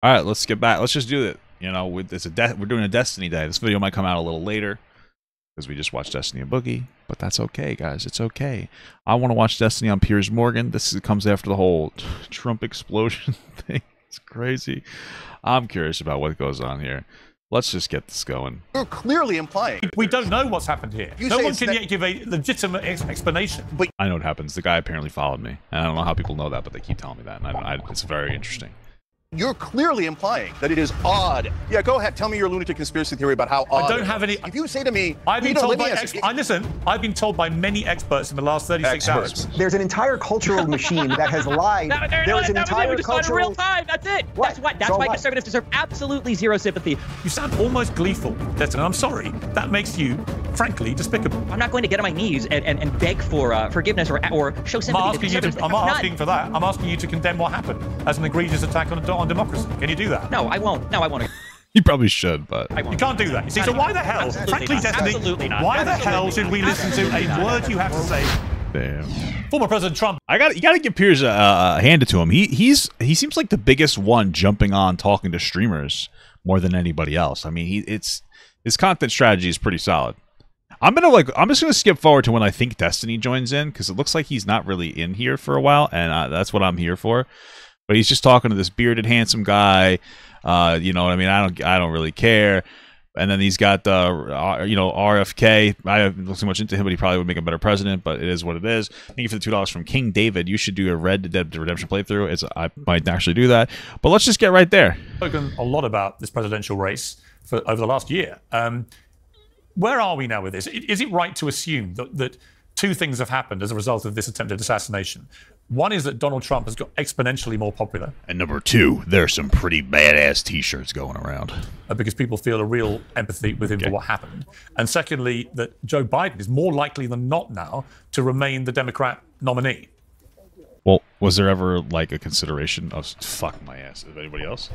All right, let's get back. Let's just do it. You know, we're doing a Destiny day. This video might come out a little later because we just watched Destiny and Boogie, but that's okay, guys. It's okay. I want to watch Destiny on Piers Morgan. Comes after the whole Trump explosion thing. It's crazy. I'm curious about what goes on here. Let's just get this going. You're clearly implying. We don't know what's happened here. No one can yet give a legitimate explanation. But I know what happens. The guy apparently followed me. And I don't know how people know that, but they keep telling me that. And it's very interesting. You're clearly implying that it is odd. Yeah, go ahead. Tell me your lunatic conspiracy theory about how odd. I don't have any. If you say to me, I've been told by listen. I've been told by many experts in the last 36 hours. There's an entire cultural machine that has lied. There's an entire cultural. In real time. That's it. What? That's why conservatives deserve absolutely zero sympathy. You sound almost gleeful, Destin. I'm sorry. That makes you, frankly, despicable. I'm not going to get on my knees and beg for forgiveness or show sympathy. I'm not asking for that. I'm asking you to condemn what happened as an egregious attack on democracy. Can you do that? No, I won't. No, I won't. You probably should, but you can't do that. You see, so why the hell, frankly, Destiny, why the hell should we listen to a word you have to say? Damn. Former President Trump. You gotta give Piers hand it to him. He seems like the biggest one jumping on talking to streamers more than anybody else. I mean, his content strategy is pretty solid. I'm just gonna skip forward to when I think Destiny joins in because it looks like he's not really in here for a while, and that's what I'm here for. But he's just talking to this bearded, handsome guy. You know what I mean? I don't really care. And then he's got RFK. I haven't looked too much into him, but he probably would make a better president. But it is what it is. Thank you for the $2 from King David. You should do a Red Dead Redemption playthrough. I might actually do that. But let's just get right there. I've spoken a lot about this presidential race over the last year. Where are we now with this? Is it right to assume that two things have happened as a result of this attempted assassination? One is that Donald Trump has got exponentially more popular. And number two, there's some pretty badass t-shirts going around. Because people feel a real empathy with him for what happened. And secondly, that Joe Biden is more likely than not now to remain the Democrat nominee. Well, was there ever like a consideration of fuck my ass? Is anybody else?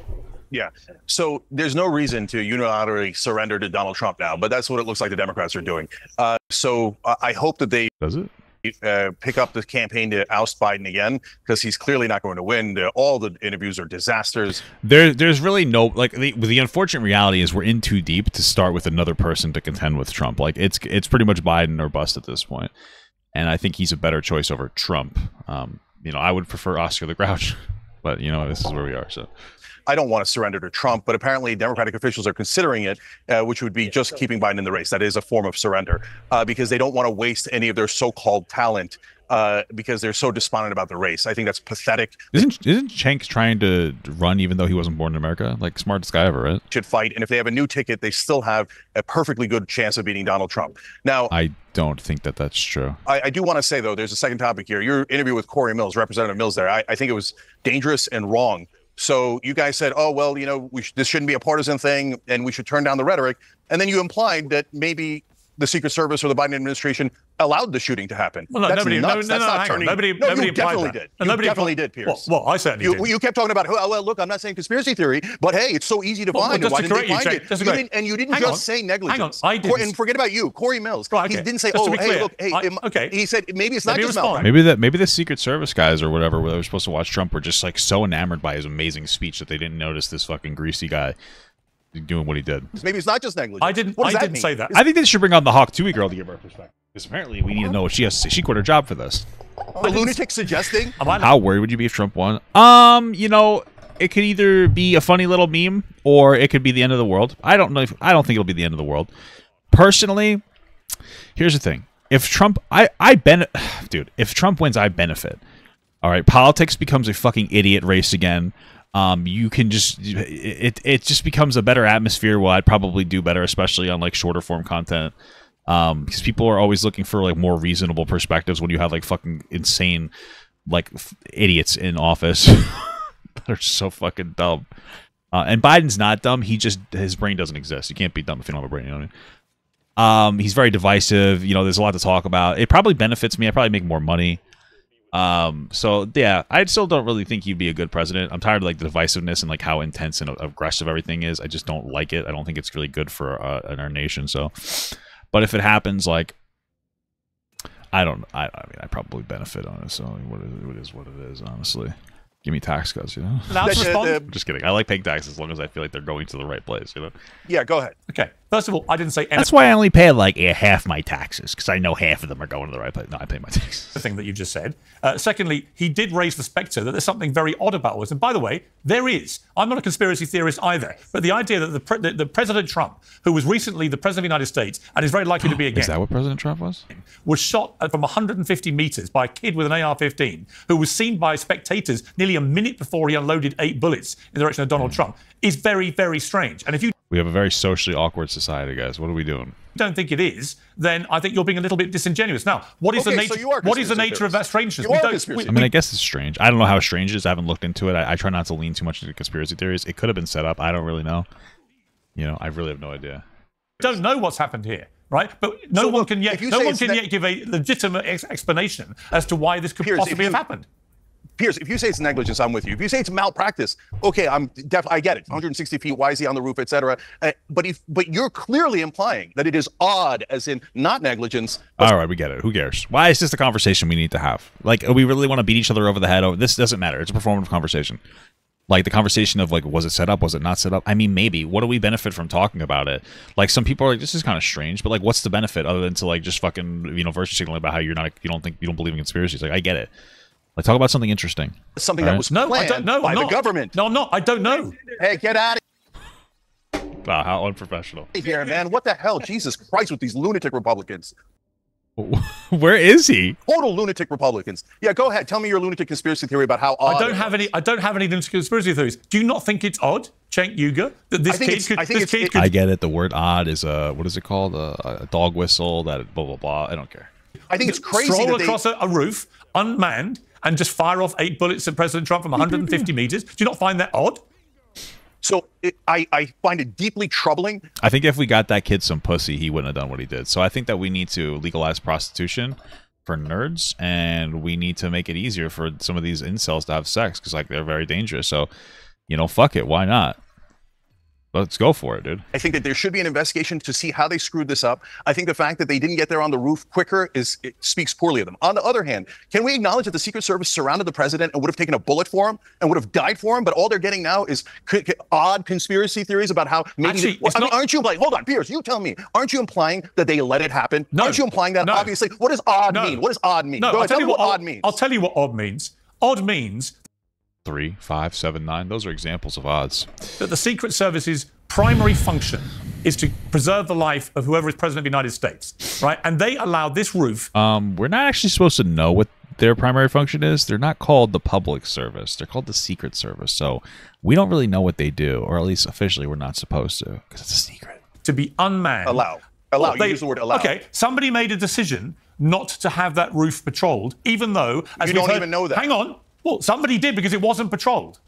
Yeah. So there's no reason to unilaterally surrender to Donald Trump now, but that's what it looks like the Democrats are doing. So I hope that they pick up the campaign to oust Biden again, because he's clearly not going to win. All the interviews are disasters. There's really no the unfortunate reality is we're in too deep to start with another person to contend with Trump. Like it's pretty much Biden or bust at this point, and I think he's a better choice over Trump. You know, I would prefer Oscar the Grouch, but you know, this is where we are. So I don't want to surrender to Trump, but apparently Democratic officials are considering it, which would be just keeping Biden in the race. That is a form of surrender because they don't want to waste any of their so-called talent because they're so despondent about the race. I think that's pathetic. Isn't Cenk trying to run even though he wasn't born in America? Like, smartest guy ever, right? Should fight, and if they have a new ticket, they still have a perfectly good chance of beating Donald Trump. Now, I don't think that that's true. I do want to say, though, there's a second topic here. Your interview with Corey Mills, Representative Mills there, I think it was dangerous and wrong. So you guys said, oh, well, you know, this shouldn't be a partisan thing and we should turn down the rhetoric. And then you implied that maybe the Secret Service or the Biden administration allowed the shooting to happen. Well, no, nobody definitely did. Nobody definitely did, Piers. Well, I certainly did. You kept talking about, oh, well, look, I'm not saying conspiracy theory, but hey, it's so easy to find. Why didn't they find it? And you didn't just say negligence. Hang on, I didn't. And forget about you, Corey Mills. Right, okay. He didn't say, just oh, hey, look, hey, okay. He said maybe it's not just malpractice. Maybe the Secret Service guys or whatever, where they were supposed to watch Trump, were just like so enamored by his amazing speech that they didn't notice this fucking greasy guy doing what he did. Maybe it's not just negligence. I didn't say that. I think they should bring on the Hawk Tuohy girl to give her perspective. Because apparently we need to know what she has to say. She quit her job for this. The lunatic suggesting? How worried would you be if Trump won? You know, it could either be a funny little meme or it could be the end of the world. I don't know. I don't think it'll be the end of the world. Personally, here's the thing. If Trump, dude, if Trump wins, I benefit. All right, politics becomes a fucking idiot race again. You can just it just becomes a better atmosphere. Well, I'd probably do better, especially on like shorter form content, because people are always looking for like more reasonable perspectives when you have like fucking insane like idiots in office that are so fucking dumb. And Biden's not dumb. His brain doesn't exist. You can't be dumb if you don't have a brain. You know what I mean? He's very divisive. You know, there's a lot to talk about. It probably benefits me. I probably make more money. So yeah, I still don't really think he'd be a good president. I'm tired of like the divisiveness and like how intense and aggressive everything is. I just don't like it. I don't think it's really good for our nation. So, but if it happens, like, I mean, I probably benefit on it. So what it is, honestly. Give me tax cuts, you know? Allowed to respond? Just kidding. I like paying taxes as long as I feel like they're going to the right place, you know? Yeah, go ahead. Okay. First of all, I didn't say anything. That's why I only pay like half my taxes, because I know half of them are going to the right place. No, I pay my taxes. The thing that you just said. Secondly, he did raise the spectre that there's something very odd about all this. And by the way, there is. I'm not a conspiracy theorist either. But the idea that the President Trump, who was recently the President of the United States and is very likely to be again, Is that what President Trump was shot from 150 meters by a kid with an AR-15 who was seen by spectators nearly a minute before he unloaded 8 bullets in the direction of Donald Trump is very, very strange. And if you We have a very socially awkward society, guys. What are we doing? don't think it is, then I think you're being a little bit disingenuous. Now, what is Okay, the so nature? you are What is the conspiracy nature of that strangeness? You are conspiracy. I mean, I guess it's strange. I don't know how strange it is. I haven't looked into it. I try not to lean too much into conspiracy theories. It could have been set up. I don't really know. You know, I really have no idea. don't know what's happened here, right? But no one can yet give a legitimate explanation as to why this could possibly have happened. Piers, if you say it's negligence, I'm with you. If you say it's malpractice, okay, I get it. 160 feet, why is he on the roof, etc. But you're clearly implying that it is odd, as in not negligence. All right, we get it. Who cares? Why is this a conversation we need to have? Like, we really want to beat each other over the head over this? Doesn't matter. It's a performative conversation. Like the conversation of like, was it set up? Was it not set up? I mean, maybe. What do we benefit from talking about it? Like, some people are like, this is kind of strange, but like, what's the benefit other than to like just fucking virtue signaling about how you don't believe in conspiracies? Like, I get it. Like, talk about something interesting. Something that was planned I don't know. by the government. No, I'm not. I don't know. Hey, get out of Wow, how unprofessional. here, man. What the hell? Jesus Christ with these lunatic Republicans. Where is he? Total lunatic Republicans. Yeah, go ahead. Tell me your lunatic conspiracy theory about how odd I don't have any conspiracy theories. Do you not think it's odd, Cenk Uygur, that this kid could I get it. The word odd is what is it called? A dog whistle, that blah, blah, blah. I don't care. I think it's crazy stroll that across a roof, unmanned, and just fire off 8 bullets at President Trump from 150 meters. Do you not find that odd? So I find it deeply troubling. I think if we got that kid some pussy, he wouldn't have done what he did. So I think that we need to legalize prostitution for nerds, and we need to make it easier for some of these incels to have sex, because like they're very dangerous. So, you know, fuck it. Why not? Let's go for it, dude. I think that there should be an investigation to see how they screwed this up. I think the fact that they didn't get there on the roof quicker it speaks poorly of them. On the other hand, can we acknowledge that the Secret Service surrounded the president and would have taken a bullet for him and would have died for him? But all they're getting now is odd conspiracy theories about how maybe. Aren't you implying? Hold on, Piers, you tell me. Aren't you implying that they let it happen? No. Aren't you implying that? No. Obviously, what does odd No. mean? What does odd mean? No, Go I'll ahead, tell you what odd means. I'll tell you what odd means. Odd means 3, 5, 7, 9. Those are examples of odds. that the Secret Service's primary function is to preserve the life of whoever is president of the United States, right? And they allow this roof. We're not actually supposed to know what their primary function is. They're not called the public service. They're called the Secret Service. So we don't really know what they do, or at least officially we're not supposed to, because it's a secret. To be unmanned. Allow. You use the word allow. Okay, somebody made a decision not to have that roof patrolled, even though, as You we've don't heard, even know that. Hang on. Well, somebody did because it wasn't patrolled.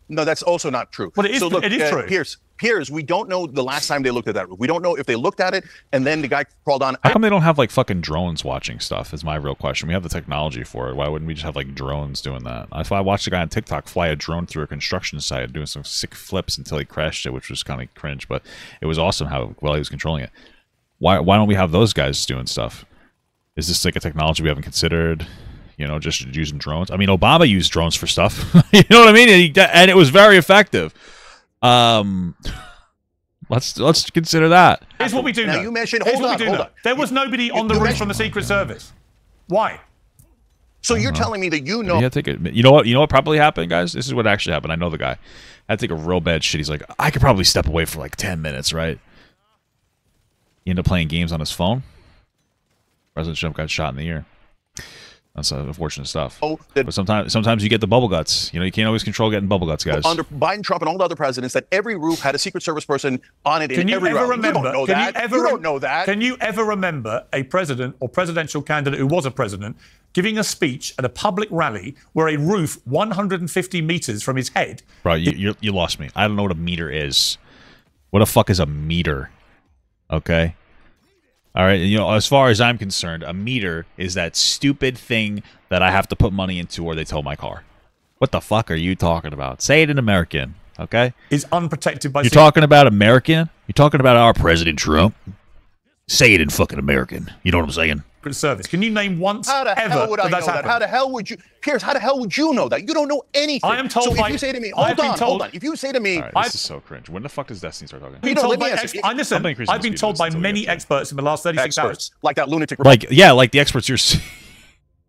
No, that's also not true. But it is, so look, it is true. Piers, we don't know the last time they looked at that roof. We don't know if they looked at it and then the guy crawled on. How come they don't have like fucking drones watching stuff is my real question. We have the technology for it. Why wouldn't we just have like drones doing that? That's why I watched a guy on TikTok fly a drone through a construction site doing some sick flips until he crashed it, which was kind of cringe, but it was awesome how well he was controlling it. Why don't we have those guys doing stuff? Is this like a technology we haven't considered? You know, just using drones. I mean, Obama used drones for stuff. You know what I mean? And it was very effective. Let's consider that. Here's what we do Now know. you mentioned. Here's Hold what on, we do hold know. on. There was nobody on the you roof mentioned- from the Secret Service. Why? So you're telling me that you know. Yeah, take it. You know what? You know what probably happened, guys? This is what actually happened. I know the guy. I had to take a real bad shit. He's like, I could probably step away for like 10 minutes, right? He ended up playing games on his phone. President Trump got shot in the ear. That's unfortunate stuff. But sometimes you get the bubble guts. You know, you can't always control getting bubble guts, guys. Under Biden, Trump, and all the other presidents, that every roof had a Secret Service person on it in every row. You don't know that. You don't know that. Can you ever remember a president or presidential candidate who was a president giving a speech at a public rally where a roof 150 meters from his head? Bro, you lost me. I don't know what a meter is. What the fuck is a meter? Okay. All right, you know, as far as I'm concerned, a meter is that stupid thing that I have to put money into or they tow my car. What the fuck are you talking about? Say it in American, okay? Is unprotected by... You're talking about American? You're talking about our President Trump? Say it in fucking American. You know what I'm saying? Service. Can you name once How the ever hell would I know that's that? happened? How the hell would you, Piers? How the hell would you know that? You don't know anything. I am told so by. if you say to me, I have been hold told- on. If you say to me, All right, this is so cringe. When the fuck does Destiny start talking? I've been know, told let me by ask ex- you- I listen. Something increasing I've been speed told is by until we many get to it. experts in the last 36 hours. experts like that lunatic. Like, yeah, like the experts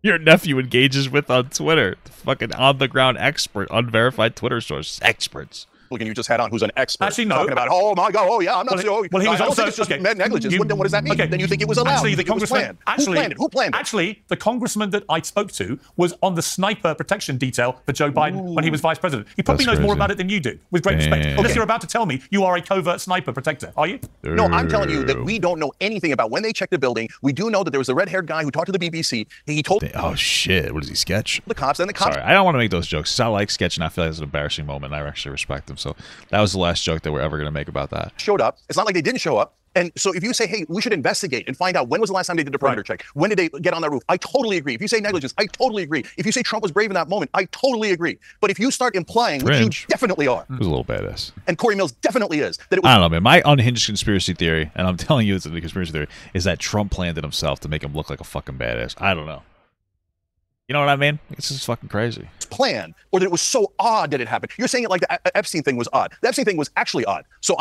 your nephew engages with on Twitter. The fucking on the ground expert, unverified Twitter source. Experts. Republican you just had on, who's an expert, Actually, no. talking about, oh my God, oh yeah, I'm not sure. Well, he was I don't also think it's just okay. negligence. Then what does that mean? Okay. Then you think it was allowed? Actually, You the think it was congressman. planned? Who planned it? Who planned it? Actually, the congressman that I spoke to was on the sniper protection detail for Joe Biden when he was vice president. He probably That's knows more crazy. about it than you do. With great respect, Damn. unless you're about to tell me you are a covert sniper protector, are you? No, I'm telling you that we don't know anything about when they checked the building. We do know that there was a red-haired guy who talked to the BBC. He told Oh shit! What does he sketch? the cops, and the cops Sorry, I don't want to make those jokes. I like sketching. I feel like it's an embarrassing moment. And I actually respect them. So that was the last joke that we're ever gonna make about that. showed up. It's not like they didn't show up. And so if you say, hey, we should investigate and find out when was the last time they did a perimeter check? When did they get on that roof? I totally agree. If you say negligence, I totally agree. If you say Trump was brave in that moment, I totally agree. But if you start implying, which Cringe. you definitely are, It was a little badass. and Corey Mills definitely is, that it was I don't know, man. My unhinged conspiracy theory, and I'm telling you it's a conspiracy theory, is that Trump planned it himself to make him look like a fucking badass. I don't know. You know what I mean? It's just fucking crazy. planned, or that it was so odd that it happened. You're saying it like the Epstein thing was odd. The Epstein thing was actually odd. So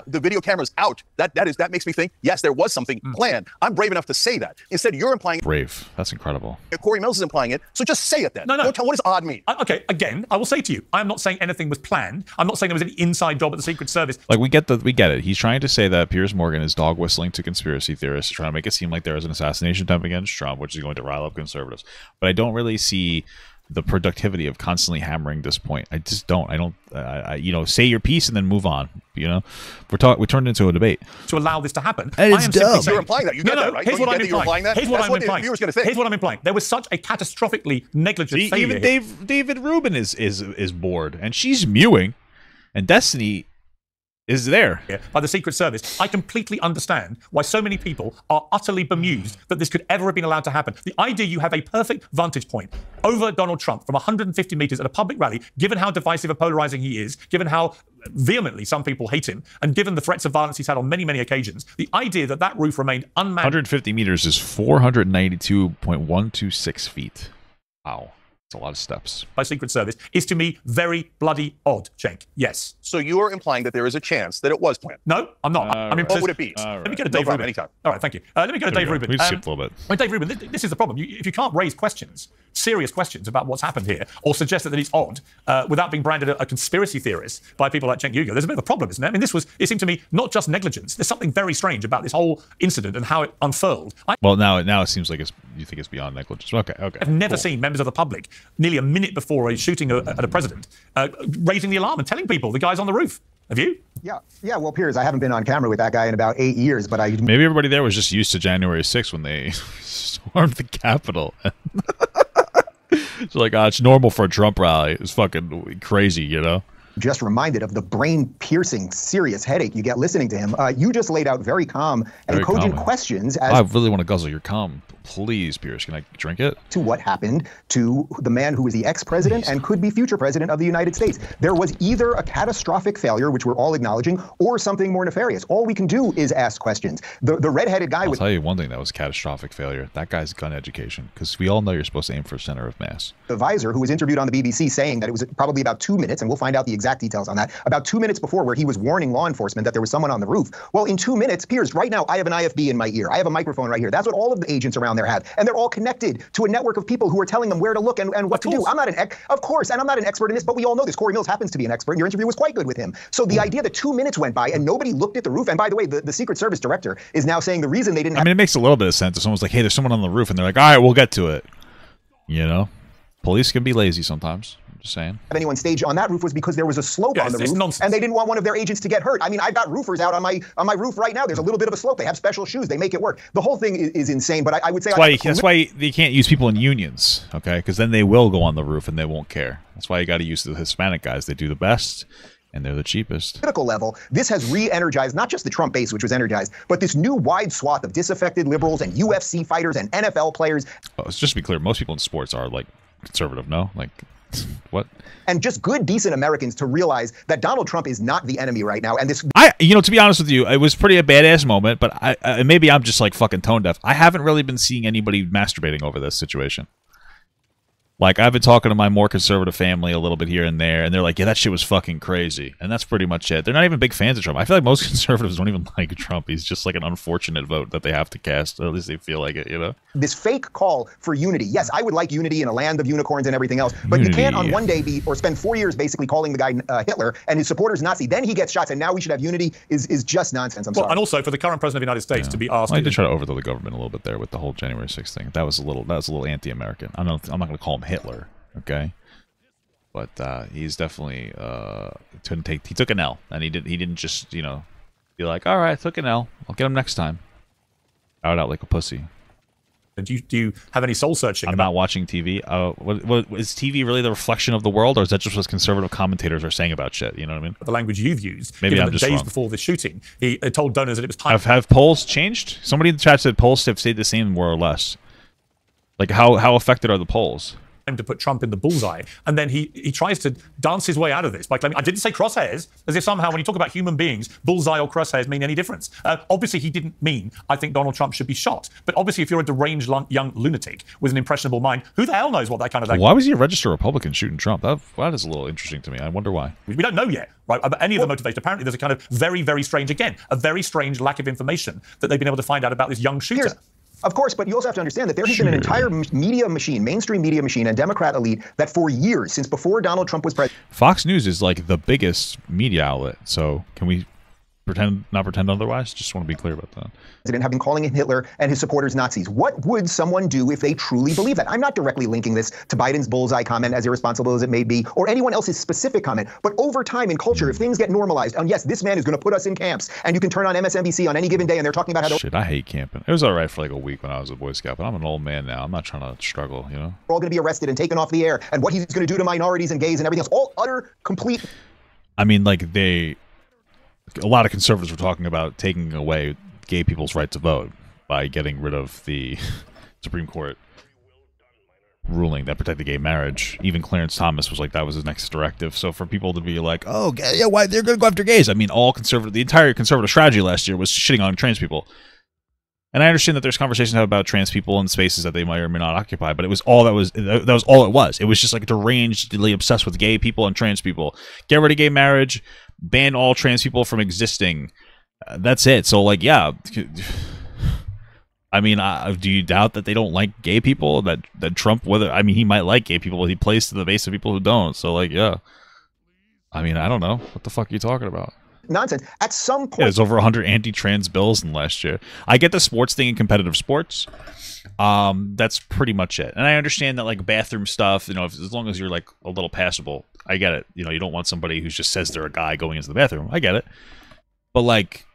the video camera's out. That makes me think, yes, there was something planned. I'm brave enough to say that. Instead, you're implying Brave. That's incredible. Corey Mills is implying it. So just say it then. No. Don't tell, what does odd mean? Okay, again, I will say to you, I'm not saying anything was planned. I'm not saying there was any inside job at the Secret Service. Like we get it. He's trying to say that Piers Morgan is dog whistling to conspiracy theorists, trying to make it seem like there is an assassination attempt against Trump, which is going to rile up conservatives. But I don't really see the productivity of constantly hammering this point. I just don't. I don't. Say your piece and then move on. We turned into a debate. To allow this to happen. And I it's am simply dumb. saying- You're implying that. You get that, right? Here's Don't what you I'm get that you're implying. implying that? Here's what That's I'm what the implying. viewer's gonna think. Here's what I'm implying. There was such a catastrophically negligent failure. Even David Rubin is bored, and she's mewing, and Destiny is there. By the Secret Service. I completely understand why so many people are utterly bemused that this could ever have been allowed to happen. The idea you have a perfect vantage point over Donald Trump from 150 meters at a public rally, given how divisive and polarizing he is, given how vehemently some people hate him, and given the threats of violence he's had on many, many occasions, the idea that that roof remained unmanned. 150 meters is 492.126 feet. Wow. That's a lot of steps. By Secret Service is to me very bloody odd, Cenk. Yes. So you're implying that there is a chance that it was planned. No, I'm not. I mean, What would it be? Let me go to No Dave problem, Rubin. anytime. All right, thank you. Let me go to Dave Rubin. We skipped a little bit. I mean, Dave Rubin, this is the problem. If you can't raise questions, serious questions about what's happened here, or suggest that it's odd without being branded a conspiracy theorist by people like Cenk Uygur, there's a bit of a problem, isn't it? I mean, it seemed to me not just negligence. There's something very strange about this whole incident and how it unfurled. Well, now it seems like you think it's beyond negligence. Okay. I've never seen members of the public, nearly a minute before a shooting at a president, raising the alarm and telling people the guy's on the roof. Have you? Yeah. Well, Piers, I haven't been on camera with that guy in about 8 years, but I Maybe everybody there was just used to January 6th when they stormed the Capitol. It's like, it's normal for a Trump rally. It's fucking crazy, just reminded of the brain-piercing, serious headache you get listening to him. You just laid out very calm and Very cogent calming. questions I as really want to guzzle your cum. Please, Piers, can I drink it? to what happened to the man who was the ex-president and could be future president of the United States. There was either a catastrophic failure, which we're all acknowledging, or something more nefarious. All we can do is ask questions. The redheaded guy I'll with tell you one thing that was catastrophic failure. That guy's gun education, because we all know you're supposed to aim for center of mass. the visor who was interviewed on the BBC saying that it was probably about 2 minutes, and we'll find out the exact details on that, about 2 minutes before where he was warning law enforcement that there was someone on the roof. Well, in 2 minutes, Piers, right now, I have an IFB in my ear. I have a microphone right here. That's what all of the agents around there have. And they're all connected to a network of people who are telling them where to look and what to do. I'm not of course, and I'm not an expert in this, but we all know this. Corey Mills happens to be an expert. Your interview was quite good with him. So the idea that 2 minutes went by and nobody looked at the roof, and by the way, the Secret Service director is now saying the reason they didn't I mean, it makes a little bit of sense. If someone's like, hey, there's someone on the roof, and they're like, all right, we'll get to it. Police can be lazy sometimes. I'm just saying. have anyone staged on that roof was because there was a slope on the it's roof, nonsense. and they didn't want one of their agents to get hurt. I mean, I've got roofers out on my roof right now. There's a little bit of a slope. They have special shoes. They make it work. The whole thing is insane. But I would say That's why they can't use people in unions, okay? Because then they will go on the roof and they won't care. That's why you got to use the Hispanic guys. They do the best, and they're the cheapest. political level, this has re-energized not just the Trump base, which was energized, but this new wide swath of disaffected liberals and UFC fighters and NFL players. Just to be clear, most people in sports are like conservative, no? Like What? And just good, decent Americans to realize that Donald Trump is not the enemy right now. And this, to be honest with you, it was pretty a badass moment, but maybe I'm just like fucking tone deaf. I haven't really been seeing anybody masturbating over this situation. Like, I've been talking to my more conservative family a little bit here and there, and they're like, yeah, that shit was fucking crazy. And that's pretty much it. They're not even big fans of Trump. I feel like most conservatives don't even like Trump. He's just like an unfortunate vote that they have to cast, or at least they feel like it, you know? This fake call for unity. Yes, I would like unity in a land of unicorns and everything else, but you can't on one day spend 4 years basically calling the guy Hitler and his supporters Nazi. Then he gets shots, and now we should have unity is just nonsense. I'm sorry. And also for the current president of the United States to be asked. Well, I did try to overthrow the government a little bit there with the whole January 6th thing. That was a little anti-American. I'm not going to call him Hitler. Okay, but he's definitely he took an L, and he didn't just be like, all right, I took an L, I'll get him next time. Out like a pussy. Do you have any soul searching? I'm not watching TV. What is TV really the reflection of the world, or is that just what conservative commentators are saying about shit? You know what I mean? The language you've used. Maybe I'm the just days wrong. Before the shooting, he told donors that it was time. Have polls changed? Somebody in the chat said polls have stayed the same more or less. Like how affected are the polls? To put Trump in the bullseye, and then he tries to dance his way out of this by claiming, I didn't say crosshairs, as if somehow when you talk about human beings, bullseye or crosshairs mean any difference. Obviously, he didn't mean, I think Donald Trump should be shot. But obviously, if you're a deranged young lunatic with an impressionable mind, who the hell knows what that kind of thing... Why was he a registered Republican shooting Trump? That is a little interesting to me. I wonder why. We don't know yet, right? About any of the motivations. Apparently, there's a kind of very, very strange, again, a very strange lack of information that they've been able to find out about this young shooter. Of course, but you also have to understand that there has been an entire media machine, mainstream media machine, and Democrat elite that for years, since before Donald Trump was president... Fox News is like the biggest media outlet, so can we not pretend otherwise? Just want to be clear about that. Have been calling him Hitler and his supporters Nazis. What would someone do if they truly believe that? I'm not directly linking this to Biden's bullseye comment, as irresponsible as it may be, or anyone else's specific comment. But over time in culture, if things get normalized, and yes, this man is going to put us in camps, and you can turn on MSNBC on any given day, and they're talking about how... Shit, I hate camping. It was all right for like a week when I was a Boy Scout, but I'm an old man now. I'm not trying to struggle, you know? We're all going to be arrested and taken off the air, and what he's going to do to minorities and gays and everything else. All utter, complete... I mean, like, a lot of conservatives were talking about taking away gay people's right to vote by getting rid of the Supreme Court ruling that protected gay marriage. Even Clarence Thomas was like, that was his next directive. So for people to be like, oh, yeah, why they're going to go after gays? I mean, the entire conservative strategy last year was shitting on trans people. And I understand that there's conversations about trans people in spaces that they might or may not occupy, but it was all that was all it was. It was just like derangedly obsessed with gay people and trans people. Get rid of gay marriage, ban all trans people from existing. That's it. So, like, yeah. I mean, do you doubt that they don't like gay people? That Trump, he might like gay people, but he plays to the base of people who don't. So, like, yeah. I mean, I don't know. What the fuck are you talking about? Nonsense. At some point... Yeah, there's over 100 anti-trans bills in last year. I get the sports thing in competitive sports. That's pretty much it. And I understand that, like, bathroom stuff, as long as you're, like, a little passable, I get it. You don't want somebody who just says they're a guy going into the bathroom. I get it. But, like...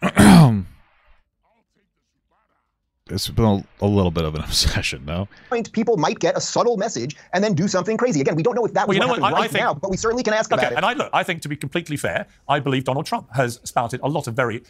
It's been a little bit of an obsession, no? People might get a subtle message and then do something crazy. Again, we don't know if that was what happened right now, but we certainly can ask about it. And I think, to be completely fair, I believe Donald Trump has spouted a lot of very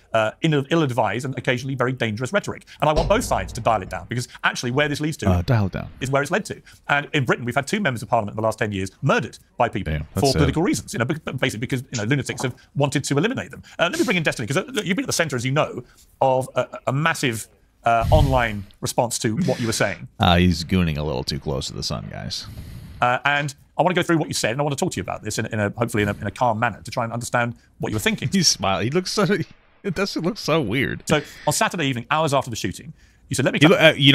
ill-advised and occasionally very dangerous rhetoric. And I want both sides to dial it down, because actually where this leads to dial it down. Is where it's led to. And in Britain, we've had 2 members of parliament in the last 10 years murdered by people for political reasons. Basically because lunatics have wanted to eliminate them. Let me bring in Destiny, because you've been at the centre, as you know, of a massive... online response to what you were saying. He's gooning a little too close to the sun, guys. And I want to go through what you said, and I want to talk to you about this hopefully in a calm manner to try and understand what you were thinking. He's smiling. It doesn't look so weird. So on Saturday evening, hours after the shooting, you said, let me...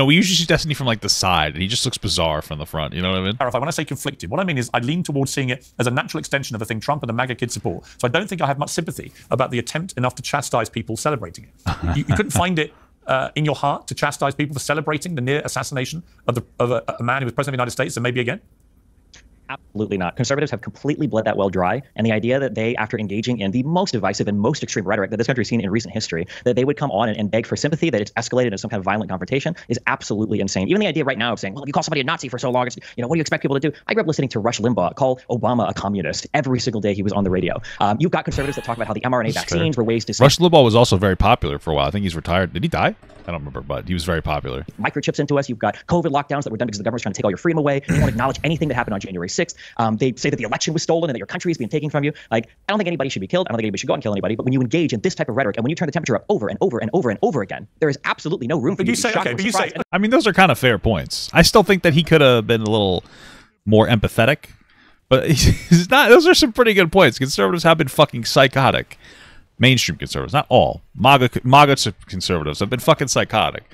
we usually see Destiny from, like, the side, and he just looks bizarre from the front. You know what I mean? Clarify, when I say conflicted, what I mean is I lean towards seeing it as a natural extension of the thing Trump and the MAGA kids support. So I don't think I have much sympathy about the attempt enough to chastise people celebrating it. You couldn't find it in your heart to chastise people for celebrating the near assassination of a man who was president of the United States and maybe again? Absolutely not. Conservatives have completely bled that well dry. And the idea that they, after engaging in the most divisive and most extreme rhetoric that this country's seen in recent history, that they would come on and beg for sympathy, that it's escalated into some kind of violent confrontation is absolutely insane. Even the idea right now of saying, well, if you call somebody a Nazi for so long, it's, what do you expect people to do? I grew up listening to Rush Limbaugh call Obama a communist every single day he was on the radio. You've got conservatives that talk about how the mRNA vaccines were ways to... Rush Limbaugh was also very popular for a while. I think he's retired. Did he die? I don't remember, but he was very popular. Microchips into us. You've got COVID lockdowns that were done because the government's trying to take all your freedom away. You won't acknowledge anything that happened on January 6th. 6th. They say that the election was stolen and that your country is being taken from you. Like, I don't think anybody should be killed. I don't think anybody should go and kill anybody. But when you engage in this type of rhetoric and when you turn the temperature up over and over and over and over again, there is absolutely no room for you to be shocked or surprised. I mean, those are kind of fair points. I still think that he could have been a little more empathetic, but he's not. Those are some pretty good points. Conservatives have been fucking psychotic. Mainstream conservatives, not all. MAGA conservatives have been fucking psychotic.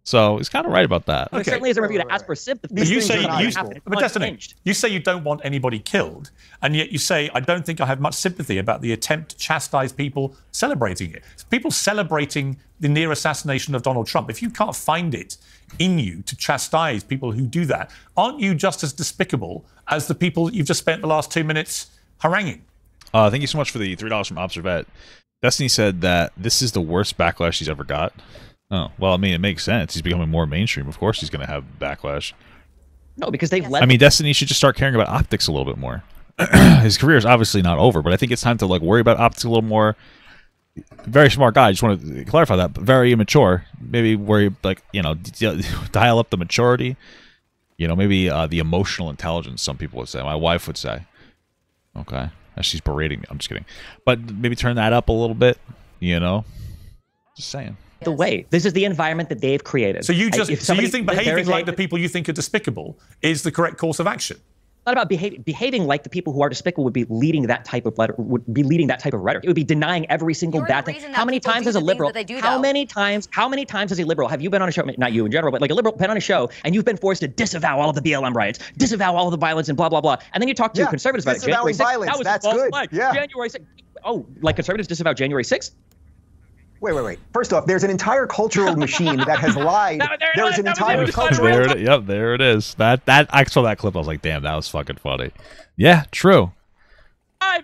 So he's kind of right about that. It certainly is a review to ask for sympathy. But Destiny, you say you don't want anybody killed, and yet you say, I don't think I have much sympathy about the attempt to chastise people celebrating it. People celebrating the near assassination of Donald Trump. If you can't find it in you to chastise people who do that, aren't you just as despicable as the people you've just spent the last 2 minutes haranguing? Thank you so much for the $3 from Observet. Destiny said that this is the worst backlash he's ever got. Oh, well, I mean, it makes sense. He's becoming more mainstream. Of course he's going to have backlash. No, because they've let... I mean, Destiny should just start caring about optics a little bit more. His career is obviously not over, but I think it's time to like worry about optics a little more. Very smart guy. I just want to clarify that. But very immature. Maybe worry, like, you know, dial up the maturity. You know, maybe the emotional intelligence, some people would say. My wife would say. Okay. As she's berating me. I'm just kidding. But maybe turn that up a little bit, you know? Just saying. The way. This is the environment that they've created. So you think behaving like the people you think are despicable is the correct course of action? Not about behaving like the people who are despicable would be leading that type of rhetoric. It would be denying every single bad thing. How many times as a liberal? How many times as a liberal have you been on a show? Not you in general, but like a liberal been on a show and you've been forced to disavow all of the BLM riots, disavow all of the violence and blah blah blah, and then you talk to conservatives about it. January 6th, that was that's good. Yeah. January 6th. Oh, like conservatives disavow January 6th? Wait. First off, there's an entire cultural machine that has lied. There's an entire cultural... Yep, there it is. That I saw that clip. I was like, damn, that was fucking funny. Yeah, true.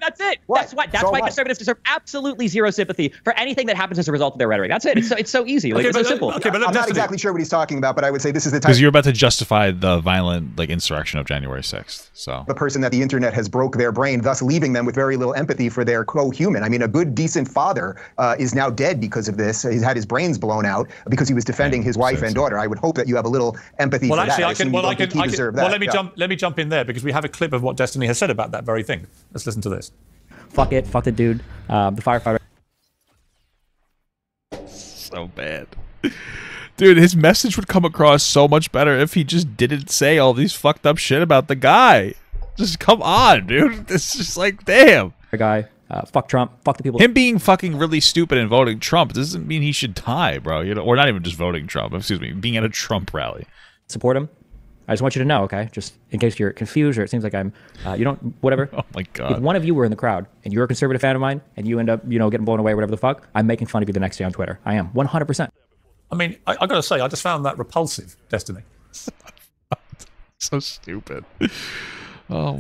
That's it. What? That's why conservatives deserve absolutely zero sympathy for anything that happens as a result of their rhetoric. That's it. It's so easy. Like, it's so simple. Okay, but I'm not exactly sure what he's talking about, but I would say this is the time. Because you're about to justify the violent insurrection of January 6th. So the person that the internet has broke their brain, thus leaving them with very little empathy for their co-human. I mean, a good, decent father is now dead because of this. He's had his brains blown out because he was defending his wife and daughter. I would hope that you have a little empathy for that. Let me jump in there because we have a clip of what Destiny has said about that very thing. Let's listen to this. Fuck it. Fuck the dude. The firefighter. So bad. Dude, his message would come across so much better if he just didn't say all these fucked up shit about the guy. Just come on, dude. It's just like, damn. Guy. Fuck Trump. Fuck the people. Him being fucking really stupid and voting Trump doesn't mean he should die, bro. You know, or not even just voting Trump. Excuse me. Being at a Trump rally. Support him. I just want you to know, okay? Just in case you're confused or it seems like I'm, whatever. Oh my God. If one of you were in the crowd and you're a conservative fan of mine and you end up, getting blown away or whatever the fuck, I'm making fun of you the next day on Twitter. I am. 100%. I mean, I got to say, I just found that repulsive, Destiny. So stupid. Oh,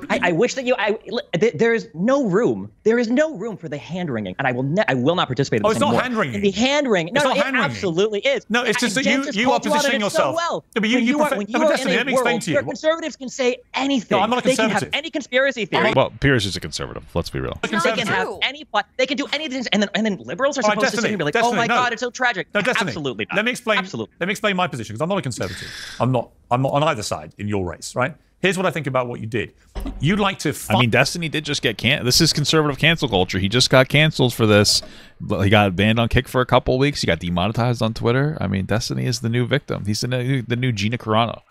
I wish that there is no room. There is no room for the hand wringing, and I will not participate in this anymore. It's not hand wringing. The hand wringing. No, it absolutely is. No, it's just that you are positioning yourself. So well. No, but Destiny, let me explain to you. Conservatives can say anything. No, I'm not a conservative. They can have any conspiracy theory. Well, Piers is a conservative. Let's be real. They can have any plot. They can do anything, and then liberals are supposed to sit here and be like, "Oh my God, it's so tragic." No, Destiny. Absolutely not. Let me explain. Absolutely. Let me explain my position because I'm not a conservative. I'm not on either side in your race, right? Here's what I think about what you did. You'd like to... I mean, Destiny did just get this is conservative cancel culture. He just got canceled for this. He got banned on Kick for a couple of weeks. He got demonetized on Twitter. I mean, Destiny is the new victim. He's the new Gina Carano.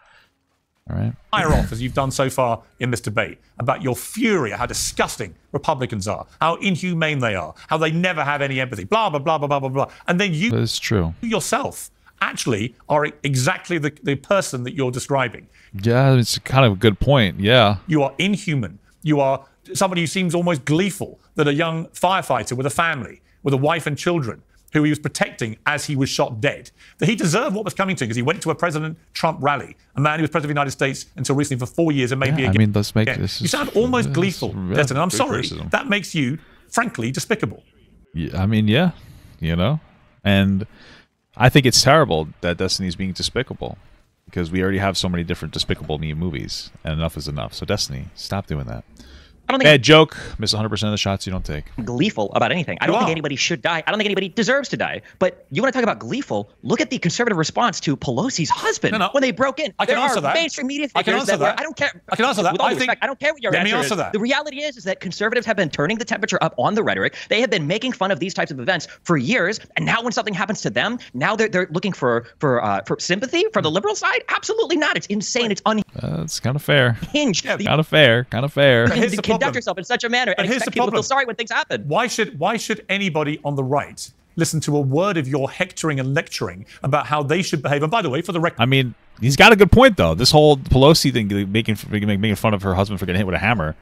All right? Fire off, as you've done so far in this debate, about your fury at how disgusting Republicans are, how inhumane they are, how they never have any empathy, blah, blah, blah, blah, blah, blah, blah. And then you That's true. yourself actually are exactly the person that you're describing. Yeah, it's kind of a good point. Yeah. You are inhuman. You are somebody who seems almost gleeful that a young firefighter with a family, with a wife and children, who he was protecting as he was shot dead, that he deserved what was coming to him because he went to a President Trump rally, a man who was President of the United States until recently for 4 years and maybe again. I mean, let's make this. You sound almost gleeful, Destin. I'm sorry. Criticism. That makes you, frankly, despicable. Yeah, I mean, yeah, and I think it's terrible that Destiny's being despicable because we already have so many different Despicable Me movies, and enough is enough. So Destiny, stop doing that. I don't think Bad joke. Miss 100% of the shots you don't take. I'm gleeful about anything. I don't think anybody should die. I don't think anybody deserves to die. But you want to talk about gleeful? Look at the conservative response to Pelosi's husband when they broke in. I can answer that. Mainstream media figures I can answer that. I don't care. I can answer that. With all respect, I don't care what your answer is. That. The reality is that conservatives have been turning the temperature up on the rhetoric. They have been making fun of these types of events for years, and now when something happens to them, now they're looking for sympathy from the liberal side. Absolutely not. It's insane. It's It's kind of fair. unhinged. Kind of fair. Kind of fair. Here's the Conduct problem. yourself in such a manner and expect people to feel sorry when things happen. Why should anybody on the right listen to a word of your hectoring and lecturing about how they should behave? And by the way, for the record, I mean, he's got a good point though. This whole Pelosi thing, making fun of her husband for getting hit with a hammer.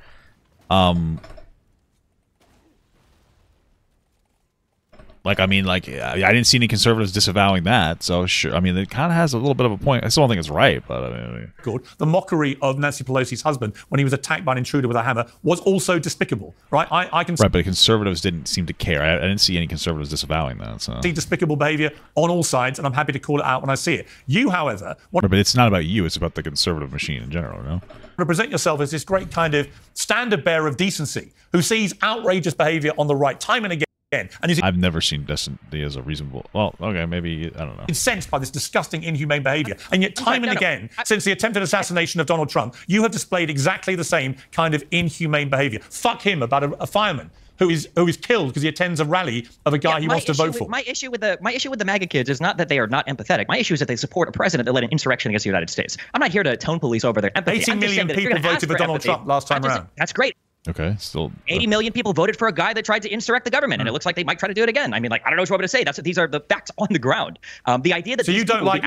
Like, I mean, like, I didn't see any conservatives disavowing that. So, sure, I mean, it kind of has a little bit of a point. I still don't think it's right, but I mean, the mockery of Nancy Pelosi's husband when he was attacked by an intruder with a hammer was also despicable, right? I can right, but conservatives didn't seem to care. I didn't see any conservatives disavowing that. So. see despicable behavior on all sides, and I'm happy to call it out when I see it. You, however, want right, but it's not about you. It's about the conservative machine in general, you know? to present yourself as this great kind of standard bearer of decency who sees outrageous behavior on the right time and again. And I've never seen decency as a reasonable. Well, okay, maybe I don't know. Incensed by this disgusting, inhumane behavior, and yet time and again, since the attempted assassination of Donald Trump, you have displayed exactly the same kind of inhumane behavior. Fuck him about a fireman who is killed because he attends a rally of a guy he wants to vote for. My issue with the MAGA kids is not that they are not empathetic. My issue is that they support a president that led an insurrection against the United States. I'm not here to tone police over their empathy. 18 million people voted for Donald Trump last time around. That's great. Okay, still 80 million people voted for a guy that tried to insurrect the government, and it looks like they might try to do it again. I mean, like, I don't know what you want me to say. These are the facts on the ground. The idea that so you don't like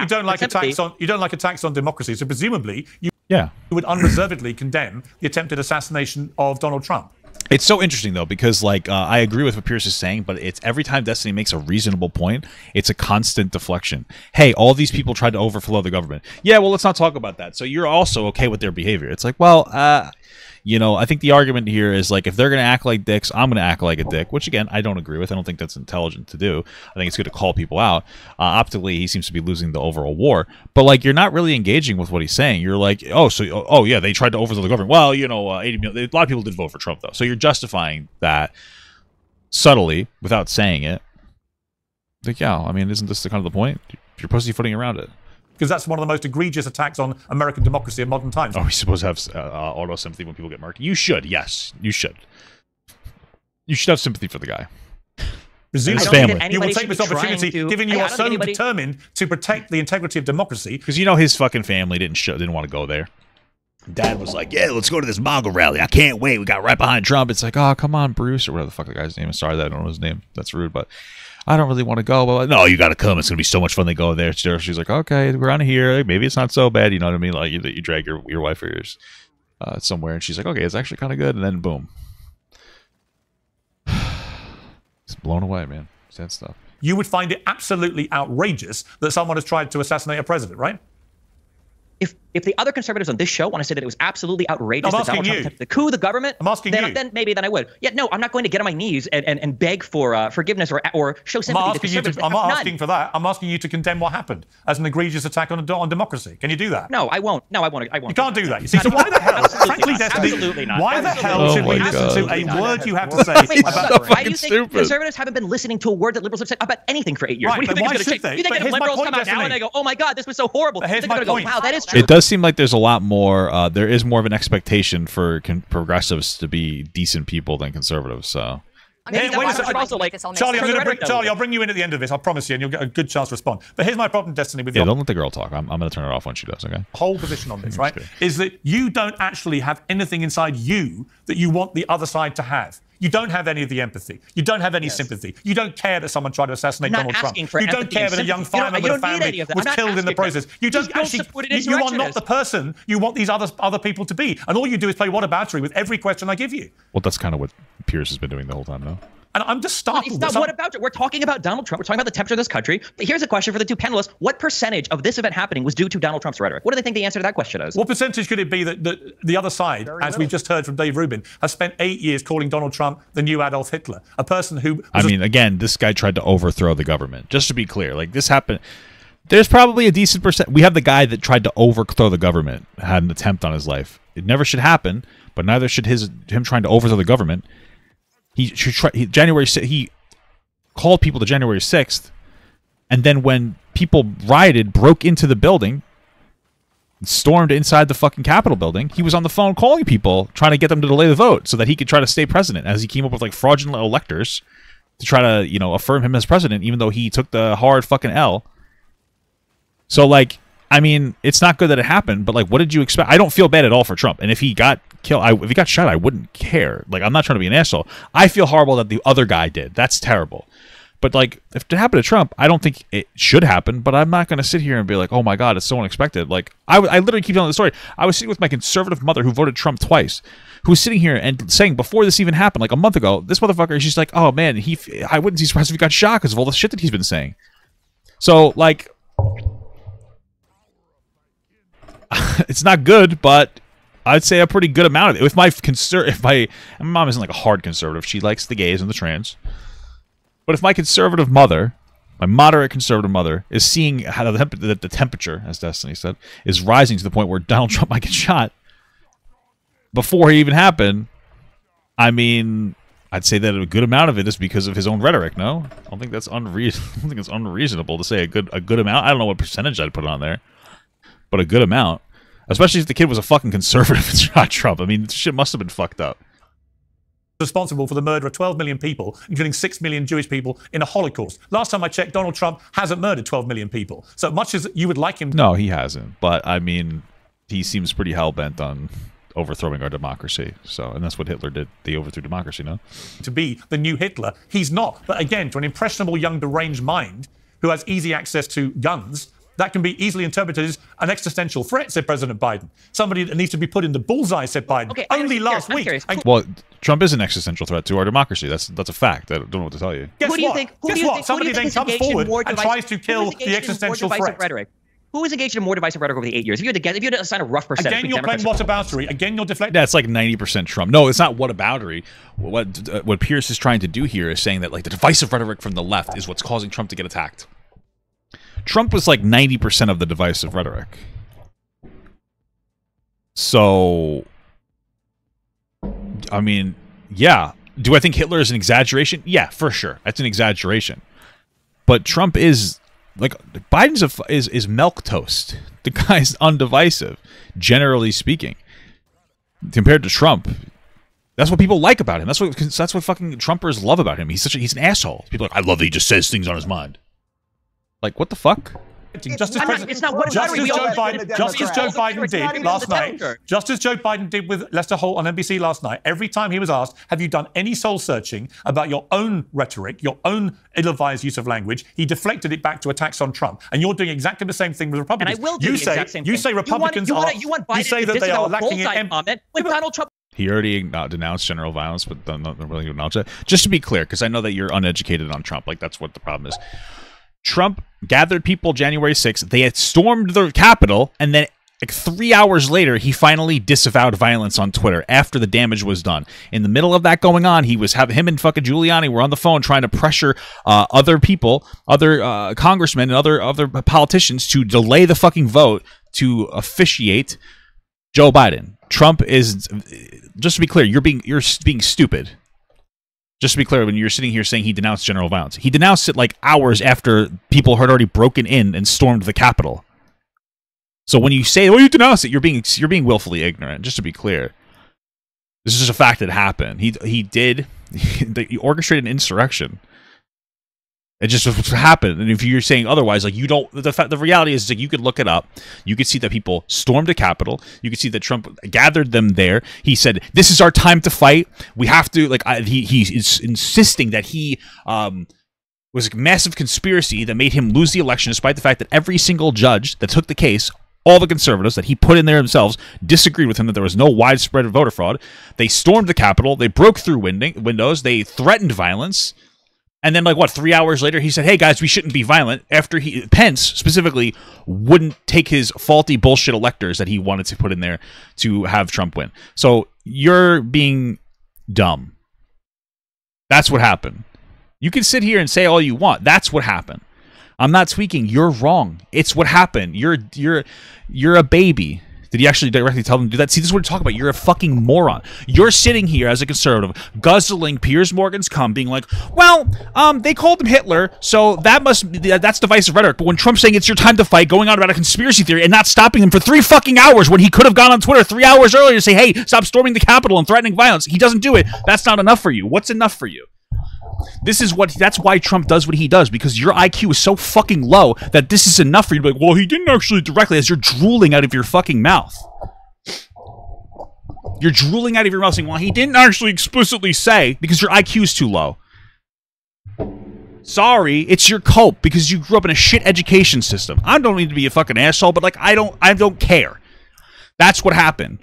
attacks on democracy. So presumably you would unreservedly condemn the attempted assassination of Donald Trump. It's so interesting though, because like I agree with what Piers is saying, but it's every time Destiny makes a reasonable point, it's a constant deflection. Hey, all these people tried to overthrow the government. Yeah, well, let's not talk about that. So you're also okay with their behavior. It's like, well, you know, I think the argument here is like if they're going to act like dicks, I'm going to act like a dick, which again, I don't agree with. I don't think that's intelligent to do. I think it's good to call people out. Optically, he seems to be losing the overall war, but like you're not really engaging with what he's saying. You're like, oh yeah, they tried to overthrow the government. Well, you know, 80 million, a lot of people did vote for Trump though. So you're justifying that subtly without saying it. Like, yeah, I mean, isn't this the kind of the point? You're pussyfooting around it. Because that's one of the most egregious attacks on American democracy in modern times. Are we supposed to have auto sympathy when people get murdered? You should, yes. You should. You should have sympathy for the guy. Presumably, his family. You will take this opportunity, given you are so determined to protect the integrity of democracy. Because you know his fucking family didn't want to go there. Dad was like, yeah, let's go to this MAGA rally. I can't wait. We got right behind Trump. It's like, oh, come on, Bruce, or whatever the fuck the guy's name is. Sorry that I don't know his name. That's rude, but I don't really want to go. But no, you got to come. It's going to be so much fun. They go there. She's like, okay, we're on here. Maybe it's not so bad. You know what I mean? Like you drag your wife or yours somewhere. And she's like, okay, it's actually kind of good. And then boom. It's blown away, man. Sad stuff. You would find it absolutely outrageous that someone has tried to assassinate a president, right? If the other conservatives on this show want to say that it was absolutely outrageous I'm that Donald Trump attempted to coup the government, I'm asking you. Then maybe I would. Yeah, no, I'm not going to get on my knees and beg for forgiveness or show sympathy to conservatives. I'm not asking for that. I'm asking you to condemn what happened as an egregious attack on democracy. Can you do that? No, I won't. No, I won't. You can't do that. You see, so why the hell, frankly, Destiny, absolutely not. Why the hell should we listen to a word you have to say about... Why do you think conservatives haven't been listening to a word that liberals have said about anything for 8 years? Right, What do you think is going to change? You think if liberals come out now and they go, oh my God, this was so horrible, they're going to go, wow, that is true. It does seem like there's a lot more. There is more of an expectation for progressives to be decent people than conservatives. So, Charlie, I'll bring you in at the end of this. I promise you, and you'll get a good chance to respond. But here's my problem, Destiny, with don't let the girl talk. I'm going to turn it off when she does. Okay. Whole position on this, right? Is that you don't actually have anything inside you that you want the other side to have. You don't have any of the empathy. You don't have any sympathy. You don't care that someone tried to assassinate Donald Trump. You don't care that a young fireman with a family was killed in the process. You don't actually. You are not the person you want these other people to be. And all you do is play whataboutery with every question I give you. Well, that's kind of what Piers has been doing the whole time, though. And I'm just startled. What about it? We're talking about Donald Trump. We're talking about the temperature of this country. But here's a question for the two panelists. What percentage of this event happening was due to Donald Trump's rhetoric? What do they think the answer to that question is? What percentage could it be that the other side, as we've just heard from Dave Rubin, has spent 8 years calling Donald Trump the new Adolf Hitler? A person who... I mean, again, this guy tried to overthrow the government. Just to be clear, like this happened... There's probably a decent percent... We have the guy that tried to overthrow the government, had an attempt on his life. It never should happen, but neither should him trying to overthrow the government. He should try. He called people to January 6th, and then when people rioted, broke into the building, stormed inside the fucking Capitol building, he was on the phone calling people, trying to get them to delay the vote so that he could try to stay president, as he came up with like fraudulent electors to try to, you know, affirm him as president, even though he took the hard fucking L. So, like, I mean, it's not good that it happened, but, like, what did you expect? I don't feel bad at all for Trump. And if he got killed, if he got shot, I wouldn't care. Like, I'm not trying to be an asshole. I feel horrible that the other guy did. That's terrible. But, like, if it happened to Trump, I don't think it should happen, but I'm not going to sit here and be like, oh, my God, it's so unexpected. Like, I literally keep telling the story. I was sitting with my conservative mother who voted Trump twice, who was sitting here and saying before this even happened, like a month ago, this motherfucker, she's like, oh, man, I wouldn't be surprised if he got shot because of all the shit that he's been saying. So, like, it's not good, but I'd say a pretty good amount of it. If my mom isn't like a hard conservative, she likes the gays and the trans. But if my conservative mother, my moderate conservative mother, is seeing how the temperature, as Destiny said, is rising to the point where Donald Trump might get shot before it even happened, I mean, I'd say that a good amount of it is because of his own rhetoric. No, I don't think that's unreasonable. I don't think it's unreasonable to say a good amount. I don't know what percentage I'd put on there, but a good amount, especially if the kid was a fucking conservative and shot Trump. I mean, shit must have been fucked up. Responsible for the murder of 12 million people, including 6 million Jewish people in a Holocaust. Last time I checked, Donald Trump hasn't murdered 12 million people. So much as you would like him... No, he hasn't. But, I mean, he seems pretty hell-bent on overthrowing our democracy. So, and that's what Hitler did. They overthrew democracy, no? To be the new Hitler. He's not. But again, to an impressionable, young, deranged mind who has easy access to guns, that can be easily interpreted as an existential threat, said President Biden. Somebody that needs to be put in the bullseye, said Biden. Okay, only last week. Well, Trump is an existential threat to our democracy. That's a fact. I don't know what to tell you. Guess Who do you what? think? Guess what? Somebody then comes forward and tries to kill the existential threat. Rhetoric? Who was engaged in more divisive rhetoric over the 8 years? If you had to assign a rough percentage, again, you're playing whataboutery. Again, you're deflecting. That's like 90% Trump. No, it's not whataboutery. What Piers is trying to do here is saying that like the divisive rhetoric from the left is what's causing Trump to get attacked. Trump was like 90% of the divisive rhetoric. So, I mean, yeah. Do I think Hitler is an exaggeration? Yeah, for sure. That's an exaggeration. But Trump is, like, Biden's is milk toast. The guy's undivisive, generally speaking. Compared to Trump, that's what people like about him. That's what fucking Trumpers love about him. He's an asshole. People are like, I love that he just says things on his mind. Like, what the fuck? Just as Joe Biden did last night, just as Joe Biden did with Lester Holt on NBC last night, every time he was asked, have you done any soul searching about your own rhetoric, your own ill-advised use of language, he deflected it back to attacks on Trump. And you're doing exactly the same thing with Republicans. And I will do the exact same thing. You say Republicans you say that they are lacking in comment when Donald Trump. He already denounced general violence, but not really acknowledge that. Just to be clear, because I know that you're uneducated on Trump. Like, that's what the problem is. Trump gathered people January 6th. They had stormed the Capitol, and then like 3 hours later, he finally disavowed violence on Twitter after the damage was done. In the middle of that going on, him and fucking Giuliani were on the phone trying to pressure other people, other congressmen and other politicians to delay the fucking vote to officiate Joe Biden. Trump is, just to be clear, you're being stupid. Just to be clear, when you're sitting here saying he denounced general violence, he denounced it like hours after people had already broken in and stormed the Capitol. So when you say, "Oh, you denounced it," you're being willfully ignorant. Just to be clear, this is just a fact that happened. He orchestrated an insurrection. It just happened, and if you're saying otherwise, like you don't, the reality is like you could look it up. You could see that people stormed the Capitol. You could see that Trump gathered them there. He said, "This is our time to fight. We have to." Like he's insisting that he was a massive conspiracy that made him lose the election, despite the fact that every single judge that took the case, all the conservatives that he put in there themselves, disagreed with him that there was no widespread voter fraud. They stormed the Capitol. They broke through windows. They threatened violence. And then, 3 hours later, he said, hey, guys, we shouldn't be violent, after Pence, specifically, wouldn't take his faulty bullshit electors that he wanted to put in there to have Trump win. So you're being dumb. That's what happened. You can sit here and say all you want. That's what happened. I'm not tweaking. You're wrong. It's what happened. You're a baby. Did he actually directly tell them to do that? See, this is what we're talking about. You're a fucking moron. You're sitting here as a conservative, guzzling Piers Morgan's cum, being like, well, they called him Hitler, so that's divisive rhetoric. But when Trump's saying it's your time to fight, going on about a conspiracy theory and not stopping them for 3 fucking hours when he could have gone on Twitter 3 hours earlier to say, hey, stop storming the Capitol and threatening violence. He doesn't do it. That's not enough for you. What's enough for you? That's why Trump does what he does, because your IQ is so fucking low that this is enough for you to be like, well, he didn't actually directly, as you're drooling out of your fucking mouth. You're drooling out of your mouth saying, well, he didn't actually explicitly say, because your IQ is too low. Sorry, it's your cope, because you grew up in a shit education system. I don't need to be a fucking asshole, but like, I don't care. That's what happened.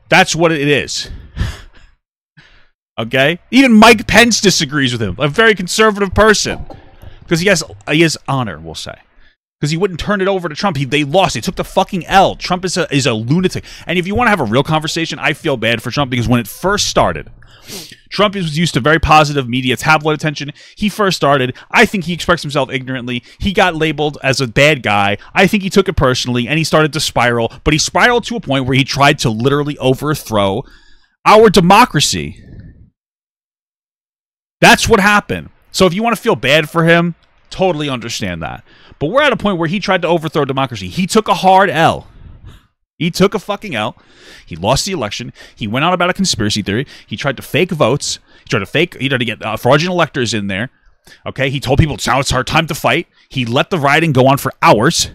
That's what it is. Okay? Even Mike Pence disagrees with him. A very conservative person. Because he has honor, we'll say. Because he wouldn't turn it over to Trump. They lost. They took the fucking L. Trump is a lunatic. And if you want to have a real conversation, I feel bad for Trump, because when it first started, Trump was used to very positive media tabloid attention. He first started. I think he expressed himself ignorantly. He got labeled as a bad guy. I think he took it personally, and he started to spiral. But he spiraled to a point where he tried to literally overthrow our democracy. That's what happened. So if you want to feel bad for him, totally understand that. But we're at a point where he tried to overthrow democracy. He took a hard L. He took a fucking L. He lost the election. He went on about a conspiracy theory. He tried to fake votes. He tried to get fraudulent electors in there. Okay, he told people now it's our time to fight. He let the rioting go on for hours.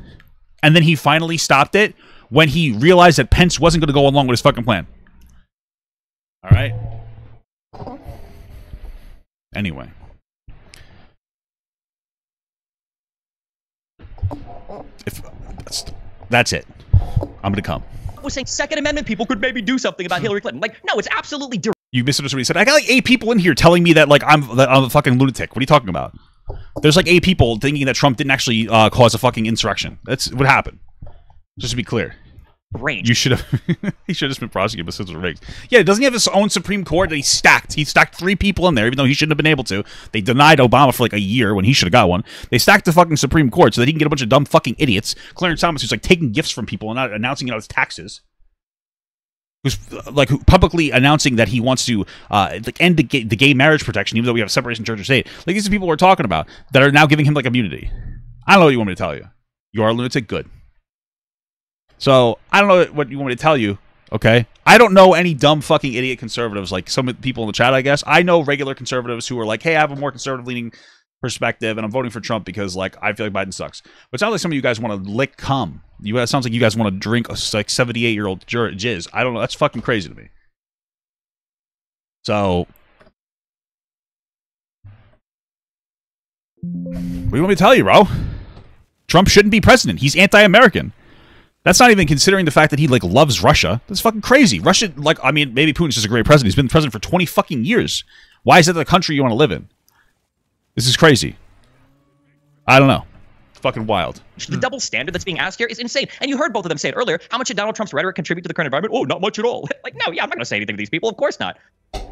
And then he finally stopped it when he realized that Pence wasn't going to go along with his fucking plan. All right? Anyway. That's it. I'm gonna come. Was saying Second Amendment people could maybe do something about Hillary Clinton. Like, no, it's absolutely You misunderstood what he said. I got like 8 people in here telling me that like I'm a fucking lunatic. What are you talking about? There's like 8 people thinking that Trump didn't actually cause a fucking insurrection. That's what happened. Just to be clear. range. You should have. He should have just been prosecuted with civil rigs. Yeah, doesn't he have his own Supreme Court that he stacked? He stacked 3 people in there, even though he shouldn't have been able to. They denied Obama for like a year when he should have got one. They stacked the fucking Supreme Court so that he can get a bunch of dumb fucking idiots. Clarence Thomas, who's like taking gifts from people and not announcing it on his taxes. Who's like publicly announcing that he wants to like end the gay marriage protection, even though we have separation of church and state. Like these are people we're talking about that are now giving him like immunity. I don't know what you want me to tell you. You are a lunatic. Good. So I don't know what you want me to tell you. Okay, I don't know any dumb fucking idiot conservatives like some people in the chat. I guess I know regular conservatives who are like, hey, I have a more conservative leaning perspective, and I'm voting for Trump because like I feel like Biden sucks. But it sounds like some of you guys want to lick cum. It sounds like you guys want to drink a like 78-year-old jizz. I don't know. That's fucking crazy to me. So, what do you want me to tell you, bro? Trump shouldn't be president. He's anti-American. That's not even considering the fact that he like loves Russia. That's fucking crazy. Russia, like, I mean, maybe Putin's just a great president. He's been president for 20 fucking years. Why is that the country you want to live in? This is crazy. I don't know. Fucking wild. The double standard that's being asked here is insane. And you heard both of them say it earlier. How much did Donald Trump's rhetoric contribute to the current environment? Oh, not much at all. Like, no, yeah, I'm not going to say anything to these people. Of course not.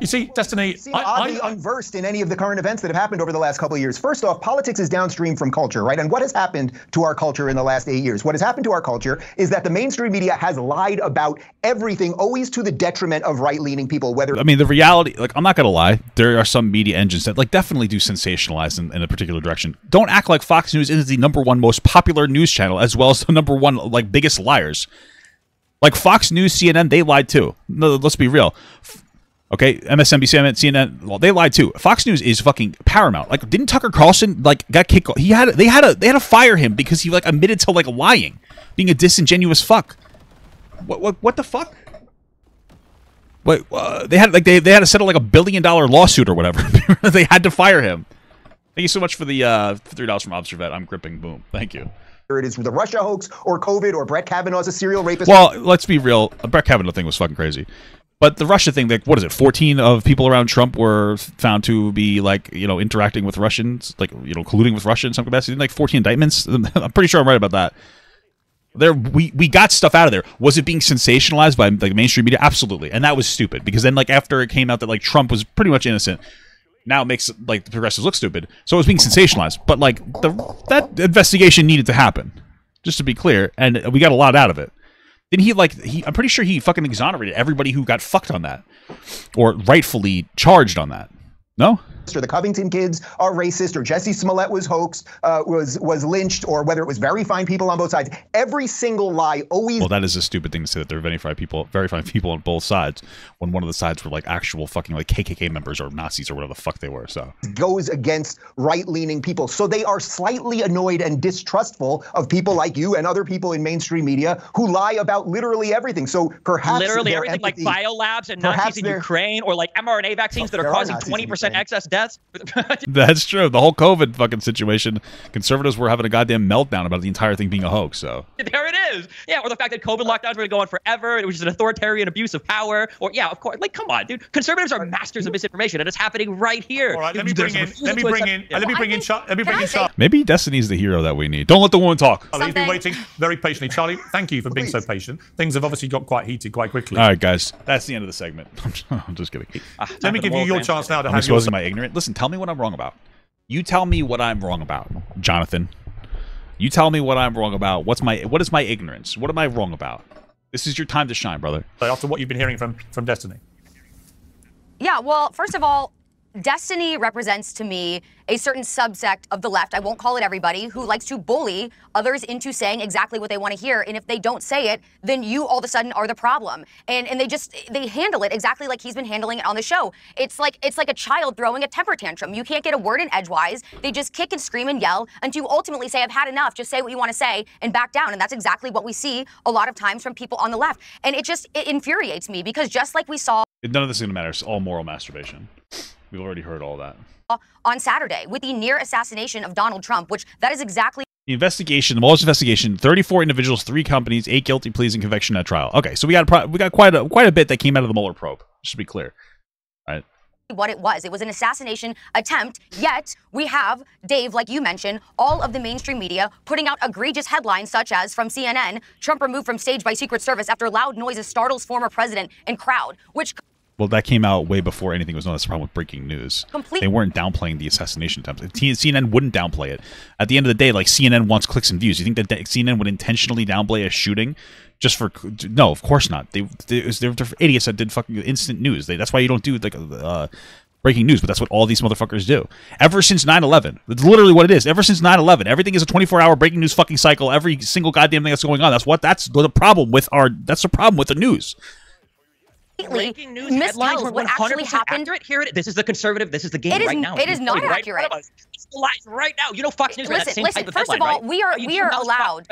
You see, Destiny, Seem oddly unversed in any of the current events that have happened over the last couple of years. First off, politics is downstream from culture, right? And what has happened to our culture in the last 8 years? What has happened to our culture is that the mainstream media has lied about everything, always to the detriment of right-leaning people, whether... I mean, the reality, like, I'm not going to lie. There are some media engines that, like, definitely do sensationalize in a particular direction. Don't act like Fox News is the #1 most popular news channel, as well as the #1, like, biggest liars. Like, Fox News, CNN, they lied too. No, let's be real. Okay, MSNBC, CNN, well, they lied too. Fox News is fucking paramount. Like, didn't Tucker Carlson like got kicked? They had to fire him because he like admitted to like lying, being a disingenuous fuck. What the fuck? Wait, they had to settle like $1 billion lawsuit or whatever. They had to fire him. Thank you so much for the $3 from Observet. I'm gripping. Boom. Thank you. it is the Russia hoax or COVID or Brett Kavanaugh's a serial rapist. Well, let's be real. The Brett Kavanaugh thing was fucking crazy. But the Russia thing, like, what is it? 14 of people around Trump were found to be, like, you know, interacting with Russians, like, you know, colluding with Russia in some capacity. Like 14 indictments. I'm pretty sure I'm right about that. We got stuff out of there. Was it being sensationalized by like mainstream media? Absolutely, and that was stupid because then like after it came out that like Trump was pretty much innocent, now it makes like the progressives look stupid. So it was being sensationalized. But like that investigation needed to happen, just to be clear, and we got a lot out of it. Didn't he like I'm pretty sure he fucking exonerated everybody who got fucked on that, or rightfully charged on that. No. Or the Covington kids are racist, or Jesse Smollett was hoaxed, was lynched, or whether it was very fine people on both sides. Every single lie always. Well, that is a stupid thing to say, that there are very fine people on both sides, when one of the sides were like actual fucking like KKK members or Nazis or whatever the fuck they were. So goes against right-leaning people. So they are slightly annoyed and distrustful of people like you and other people in mainstream media who lie about literally everything. So perhaps literally everything, empathy, like biolabs and Nazis in Ukraine, or like mRNA vaccines that are causing 20% excess deaths. That's true. The whole COVID fucking situation, conservatives were having a goddamn meltdown about the entire thing being a hoax. So there it is. Yeah, or the fact that COVID lockdowns were going to go on forever. It was just an authoritarian abuse of power. Or yeah, of course. Like, come on, dude. Conservatives are masters of misinformation, and it's happening right here. All right, let me bring in Charlie. Maybe Destiny's the hero that we need. Don't let the woman talk. Charlie's been waiting very patiently. Charlie, thank you for being so patient. Things have obviously got quite heated quite quickly. All right, guys, that's the end of the segment. I'm just kidding. Let me give you your chance now to I'm have exposing my ignorance. Listen, tell me what I'm wrong about. You tell me what I'm wrong about, Jonathan. You tell me what I'm wrong about. What is my ignorance? What am I wrong about? This is your time to shine, brother. After what you've been hearing from Destiny. Yeah, well, first of all, Destiny represents to me a certain subsect of the left, I won't call it everybody, who likes to bully others into saying exactly what they want to hear. And if they don't say it, then you all of a sudden are the problem. And they handle it exactly like he's been handling it on the show. It's like a child throwing a temper tantrum. You can't get a word in edgewise. They just kick and scream and yell until you ultimately say, I've had enough. Just say what you want to say and back down. And that's exactly what we see a lot of times from people on the left. And it infuriates me, because just like we saw. None of this is going to matter. It's all moral masturbation. We've already heard all that. On Saturday, with the near assassination of Donald Trump, which that is exactly. The investigation, the Mueller's investigation, 34 individuals, 3 companies, 8 guilty pleas and conviction at trial. Okay, so we got quite a bit that came out of the Mueller probe, just to be clear. All right. What it was an assassination attempt, yet we have, Dave, like you mentioned, all of the mainstream media putting out egregious headlines such as from CNN, Trump removed from stage by Secret Service after loud noises startles former president and crowd, which. Well, that came out way before anything was known. That's the problem with breaking news. They weren't downplaying the assassination attempt. CNN wouldn't downplay it. At the end of the day, like, CNN wants clicks and views. You think that CNN would intentionally downplay a shooting just for? No, of course not. They're idiots that did fucking instant news. That's why you don't do like breaking news, but that's what all these motherfuckers do. Ever since 9/11, that's literally what it is. Ever since 9/11, everything is a 24-hour breaking news fucking cycle. Every single goddamn thing that's going on. That's the problem with the news. Breaking news headlines were 100% accurate. Here it is. This is the conservative. This is the game right now. It is not accurate. It's the lies right now. You know, Fox News. Listen. First of all, we are allowed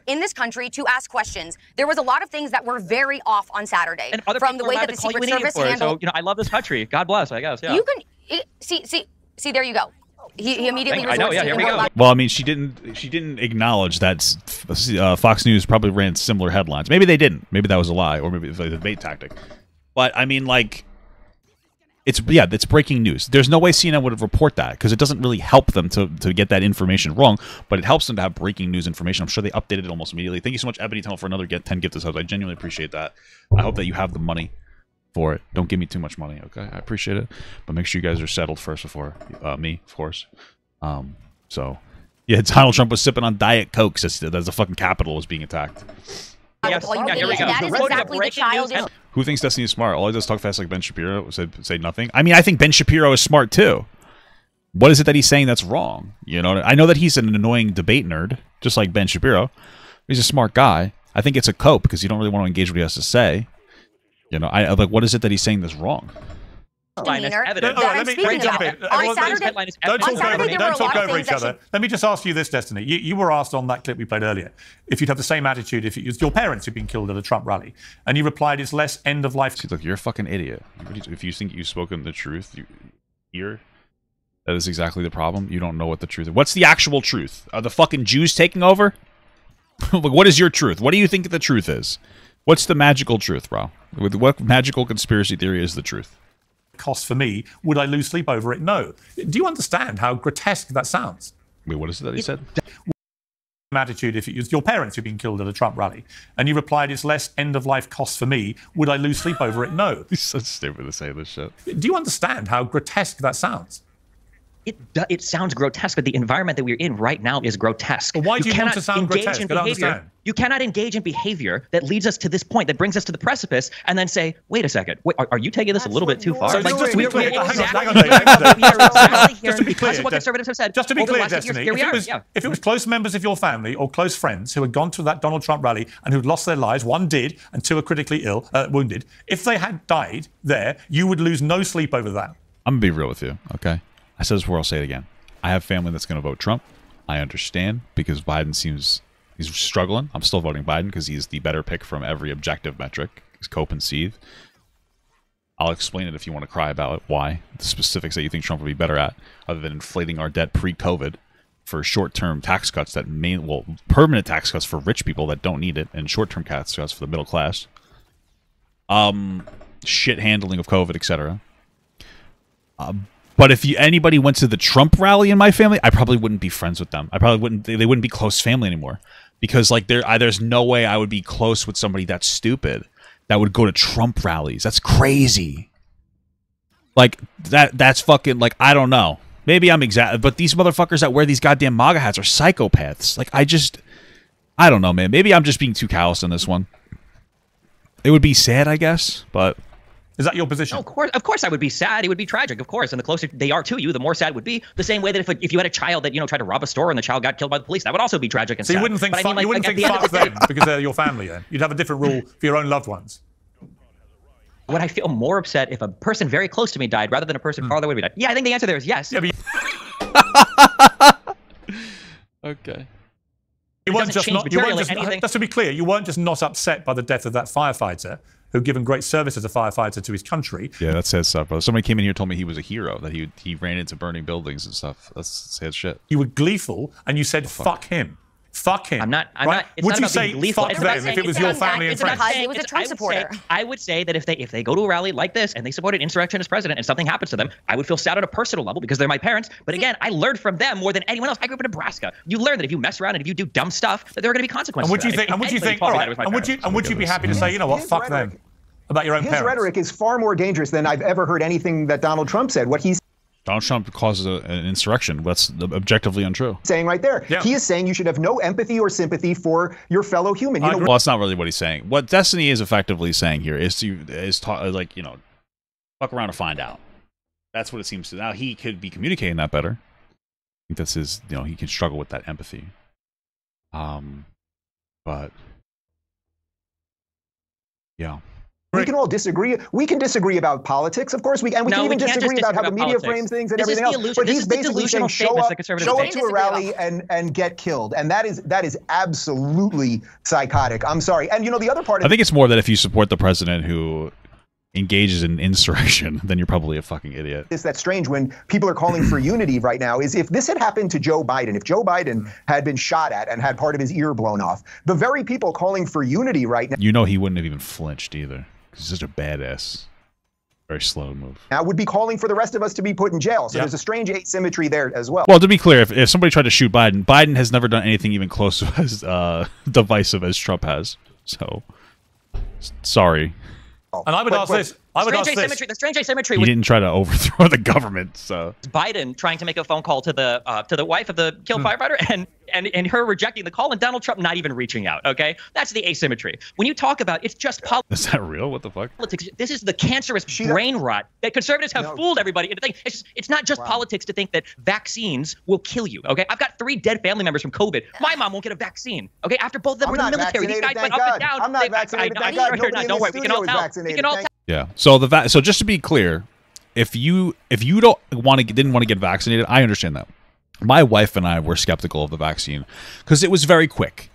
in this country to ask questions. There was a lot of things that were very off on Saturday from the way that the Secret Service handled. So, I love this country. God bless. I guess. Yeah. You can see. There you go. He immediately resorts to here we go. Well, I mean, she didn't acknowledge that Fox News probably ran similar headlines. Maybe they didn't. Maybe that was a lie, or maybe it was a debate tactic. But I mean, like, it's breaking news. There's no way CNN would report that, because it doesn't really help them to get that information wrong. But it helps them to have breaking news information. I'm sure they updated it almost immediately. Thank you so much, Ebony Tunnel, for another 10 gift subs. I genuinely appreciate that. I hope that you have the money for it. Don't give me too much money, okay? I appreciate it, but make sure you guys are settled first before me, of course. So yeah, Donald Trump was sipping on Diet Cokes as the fucking Capitol was being attacked. Yes. Yeah, here we go. That is exactly the child. Who thinks Destiny is smart? All he does talk fast like Ben Shapiro. Say nothing. I mean, I think Ben Shapiro is smart too. What is it that he's saying that's wrong? You know, I know that he's an annoying debate nerd, just like Ben Shapiro. He's a smart guy. I think it's a cope, because you don't really want to engage what he has to say. You know, I like, what is it that he's saying that's wrong? Demeanor. Don't talk over each other. Let me just ask you this, Destiny. You were asked on that clip we played earlier if you'd have the same attitude if it was your parents who'd been killed at a Trump rally, and you replied, "It's less end of life." See, look, you're a fucking idiot. If you think you've spoken the truth, that is exactly the problem. You don't know what the truth is. What's the actual truth? Are the fucking Jews taking over? What is your truth? What do you think the truth is? What's the magical truth, bro? What magical conspiracy theory is the truth? Cost for me, would I lose sleep over it? No. Do you understand how grotesque that sounds? Wait, what is it that he said? Attitude if it was your parents who'd been killed at a Trump rally, and you replied, "It's less end of life cost for me. Would I lose sleep over it? No." He's so stupid to say this shit. Do you understand how grotesque that sounds? it sounds grotesque, but the environment that we're in right now is grotesque. But why do you want cannot to sound engage grotesque? in I don't behavior. understand. You cannot engage in behavior that leads us to this point, that brings us to the precipice, and then say, wait a second, wait, are you taking this a little bit too far? So Like, just to be we're clear, exactly hang on, here. Dave, hang on, We are exactly here Just to be because clear, of what conservatives have said. Just to be over the clear, last 8 years. Destiny, Here we are. if it was close members of your family or close friends who had gone to that Donald Trump rally and who'd lost their lives, one did, and two are critically ill, wounded, if they had died there, you would lose no sleep over that. I'm going to be real with you, okay? I said this before, I'll say it again. I have family that's going to vote Trump. I understand because Biden seems... He's struggling. I'm still voting Biden because he's the better pick from every objective metric. He's cope and seethe. I'll explain it if you want to cry about it. Why? The specifics that you think Trump would be better at, other than inflating our debt pre-COVID for short-term tax cuts that permanent tax cuts for rich people that don't need it, and short-term tax cuts for the middle class. Shit handling of COVID, etc. But if anybody went to the Trump rally in my family, I probably wouldn't be friends with them. I probably wouldn't. They wouldn't be close family anymore. Because like there's no way I would be close with somebody that's stupid that would go to Trump rallies. That's crazy. Like that's fucking like I don't know. Maybe I'm but these motherfuckers that wear these goddamn MAGA hats are psychopaths. Like I don't know, man. Maybe I'm just being too callous on this one. It would be sad, I guess, but is that your position? No, of course I would be sad. It would be tragic, of course. And the closer they are to you, the more sad it would be. The same way that if you had a child that, tried to rob a store and the child got killed by the police, that would also be tragic and sad. So you wouldn't think fuck, you wouldn't think fuck them because they're your family then? You'd have a different rule for your own loved ones. Would I feel more upset if a person very close to me died rather than a person farther away from me died? Yeah, I think the answer there is yes. Yeah, okay. You weren't just to be clear, you weren't just not upset by the death of that firefighter who'd given great service as a firefighter to his country. Yeah, that says stuff, brother. Somebody came in here and told me he was a hero, that he ran into burning buildings and stuff. That's sad shit. You were gleeful and you said, fuck him. Fuck him. I'm not. Would you say fuck them if it was your family and friends? It was a Trump supporter. I would say that if they go to a rally like this and they support an insurrectionist president and something happens to them, I would feel sad on a personal level because they're my parents. But again, I learned from them more than anyone else. I grew up in Nebraska. You learn that if you mess around and if you do dumb stuff, that there are going to be consequences. And would you think? And would you think? All right. And would you be happy to say, you know what? Fuck them. About your own parents. His rhetoric is far more dangerous than I've ever heard anything that Donald Trump said. What he's Donald Trump causes an insurrection. That's objectively untrue. Saying right there. Yeah. He is saying you should have no empathy or sympathy for your fellow human. Well, that's not really what he's saying. What Destiny is effectively saying here is fuck around to find out. That's what it seems to. Now he could be communicating that better. I think that's his. He can struggle with that empathy. But yeah. We can all disagree. We can disagree about politics, of course. We can even disagree about how the media frames things and everything else. But he's basically saying show up to a rally and get killed, and that is absolutely psychotic. I'm sorry. And the other part. I think it's more that if you support the president who engages in insurrection, then you're probably a fucking idiot. That's strange when people are calling for unity right now is if this had happened to Joe Biden, if Joe Biden had been shot at and had part of his ear blown off, the very people calling for unity right now. He wouldn't have even flinched either. He's such a badass. Very slow move. Now would be calling for the rest of us to be put in jail. So there's a strange asymmetry there as well. Well, to be clear, if somebody tried to shoot Biden has never done anything even close to as divisive as Trump has. So, sorry. And I would ask this. The strange asymmetry. He didn't try to overthrow the government. So Biden trying to make a phone call to the wife of the killed firefighter and her rejecting the call and Donald Trump not even reaching out. Okay, that's the asymmetry. When you talk about it's just politics. Is that real? What the fuck? This is the cancerous brain rot that conservatives have fooled everybody into thinking. It's not just politics to think that vaccines will kill you. Okay, I've got 3 dead family members from COVID. My mom won't get a vaccine. Okay, after both of them were in the military, these guys went up and down. I'm not vaccinated. Thank God. Nobody in the studio is vaccinated. Yeah. So so just to be clear, if you didn't want to get vaccinated, I understand that. My wife and I were skeptical of the vaccine because it was very quick,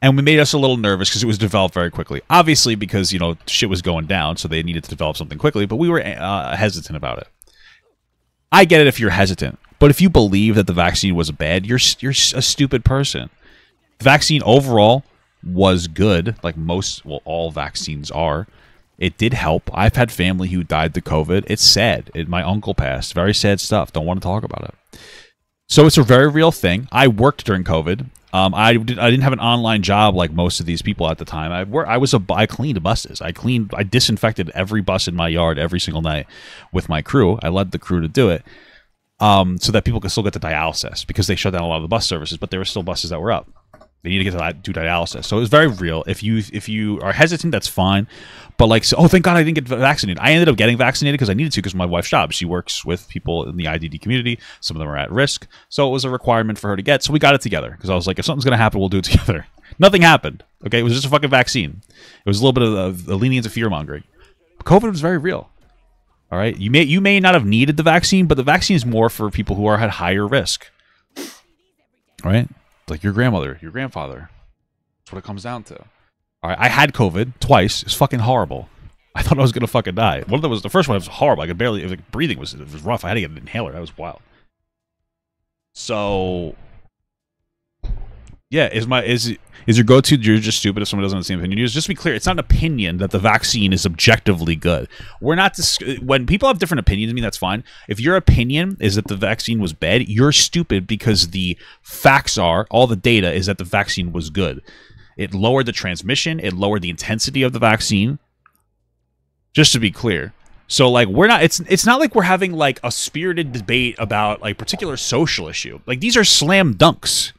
and we made us a little nervous because it was developed very quickly. Obviously, because shit was going down, so they needed to develop something quickly. But we were hesitant about it. I get it if you're hesitant, but if you believe that the vaccine was bad, you're a stupid person. The vaccine overall was good, like all vaccines are. It did help. I've had family who died to COVID. It's sad. My uncle passed. Very sad stuff. Don't want to talk about it. So it's a very real thing. I worked during COVID. I didn't have an online job like most of these people at the time. I cleaned buses. I disinfected every bus in my yard every single night with my crew. I led the crew to do it. so that people could still get to dialysis because they shut down a lot of the bus services, but there were still buses that were up. They need to get to do dialysis. So it was very real. If you are hesitant, that's fine. But like, so, oh, thank God I didn't get vaccinated. I ended up getting vaccinated because I needed to because of my wife's job. She works with people in the IDD community. Some of them are at risk. So it was a requirement for her to get. So we got it together because I was like, if something's going to happen, we'll do it together. Nothing happened. Okay. It was just a fucking vaccine. It was a little bit of the lenience of fear mongering. COVID was very real. All right. You may not have needed the vaccine, but the vaccine is more for people who are at higher risk. All right. Like your grandmother, your grandfather. That's what it comes down to. All right, I had COVID twice. It's fucking horrible. I thought I was gonna fucking die. One of them was the first one. It was horrible. I could barely. It was like breathing was rough. I had to get an inhaler. That was wild. So, yeah, is your go-to? You're just stupid if someone doesn't have the same opinion. Just to be clear, it's not an opinion that the vaccine is objectively good. We're not when people have different opinions. I mean, that's fine. If your opinion is that the vaccine was bad, you're stupid because the facts are all the data is that the vaccine was good. It lowered the transmission. It lowered the intensity of the vaccine. Just to be clear. So, like, we're not... It's not like we're having, like, a spirited debate about, like, particular social issue. Like, these are slam dunks.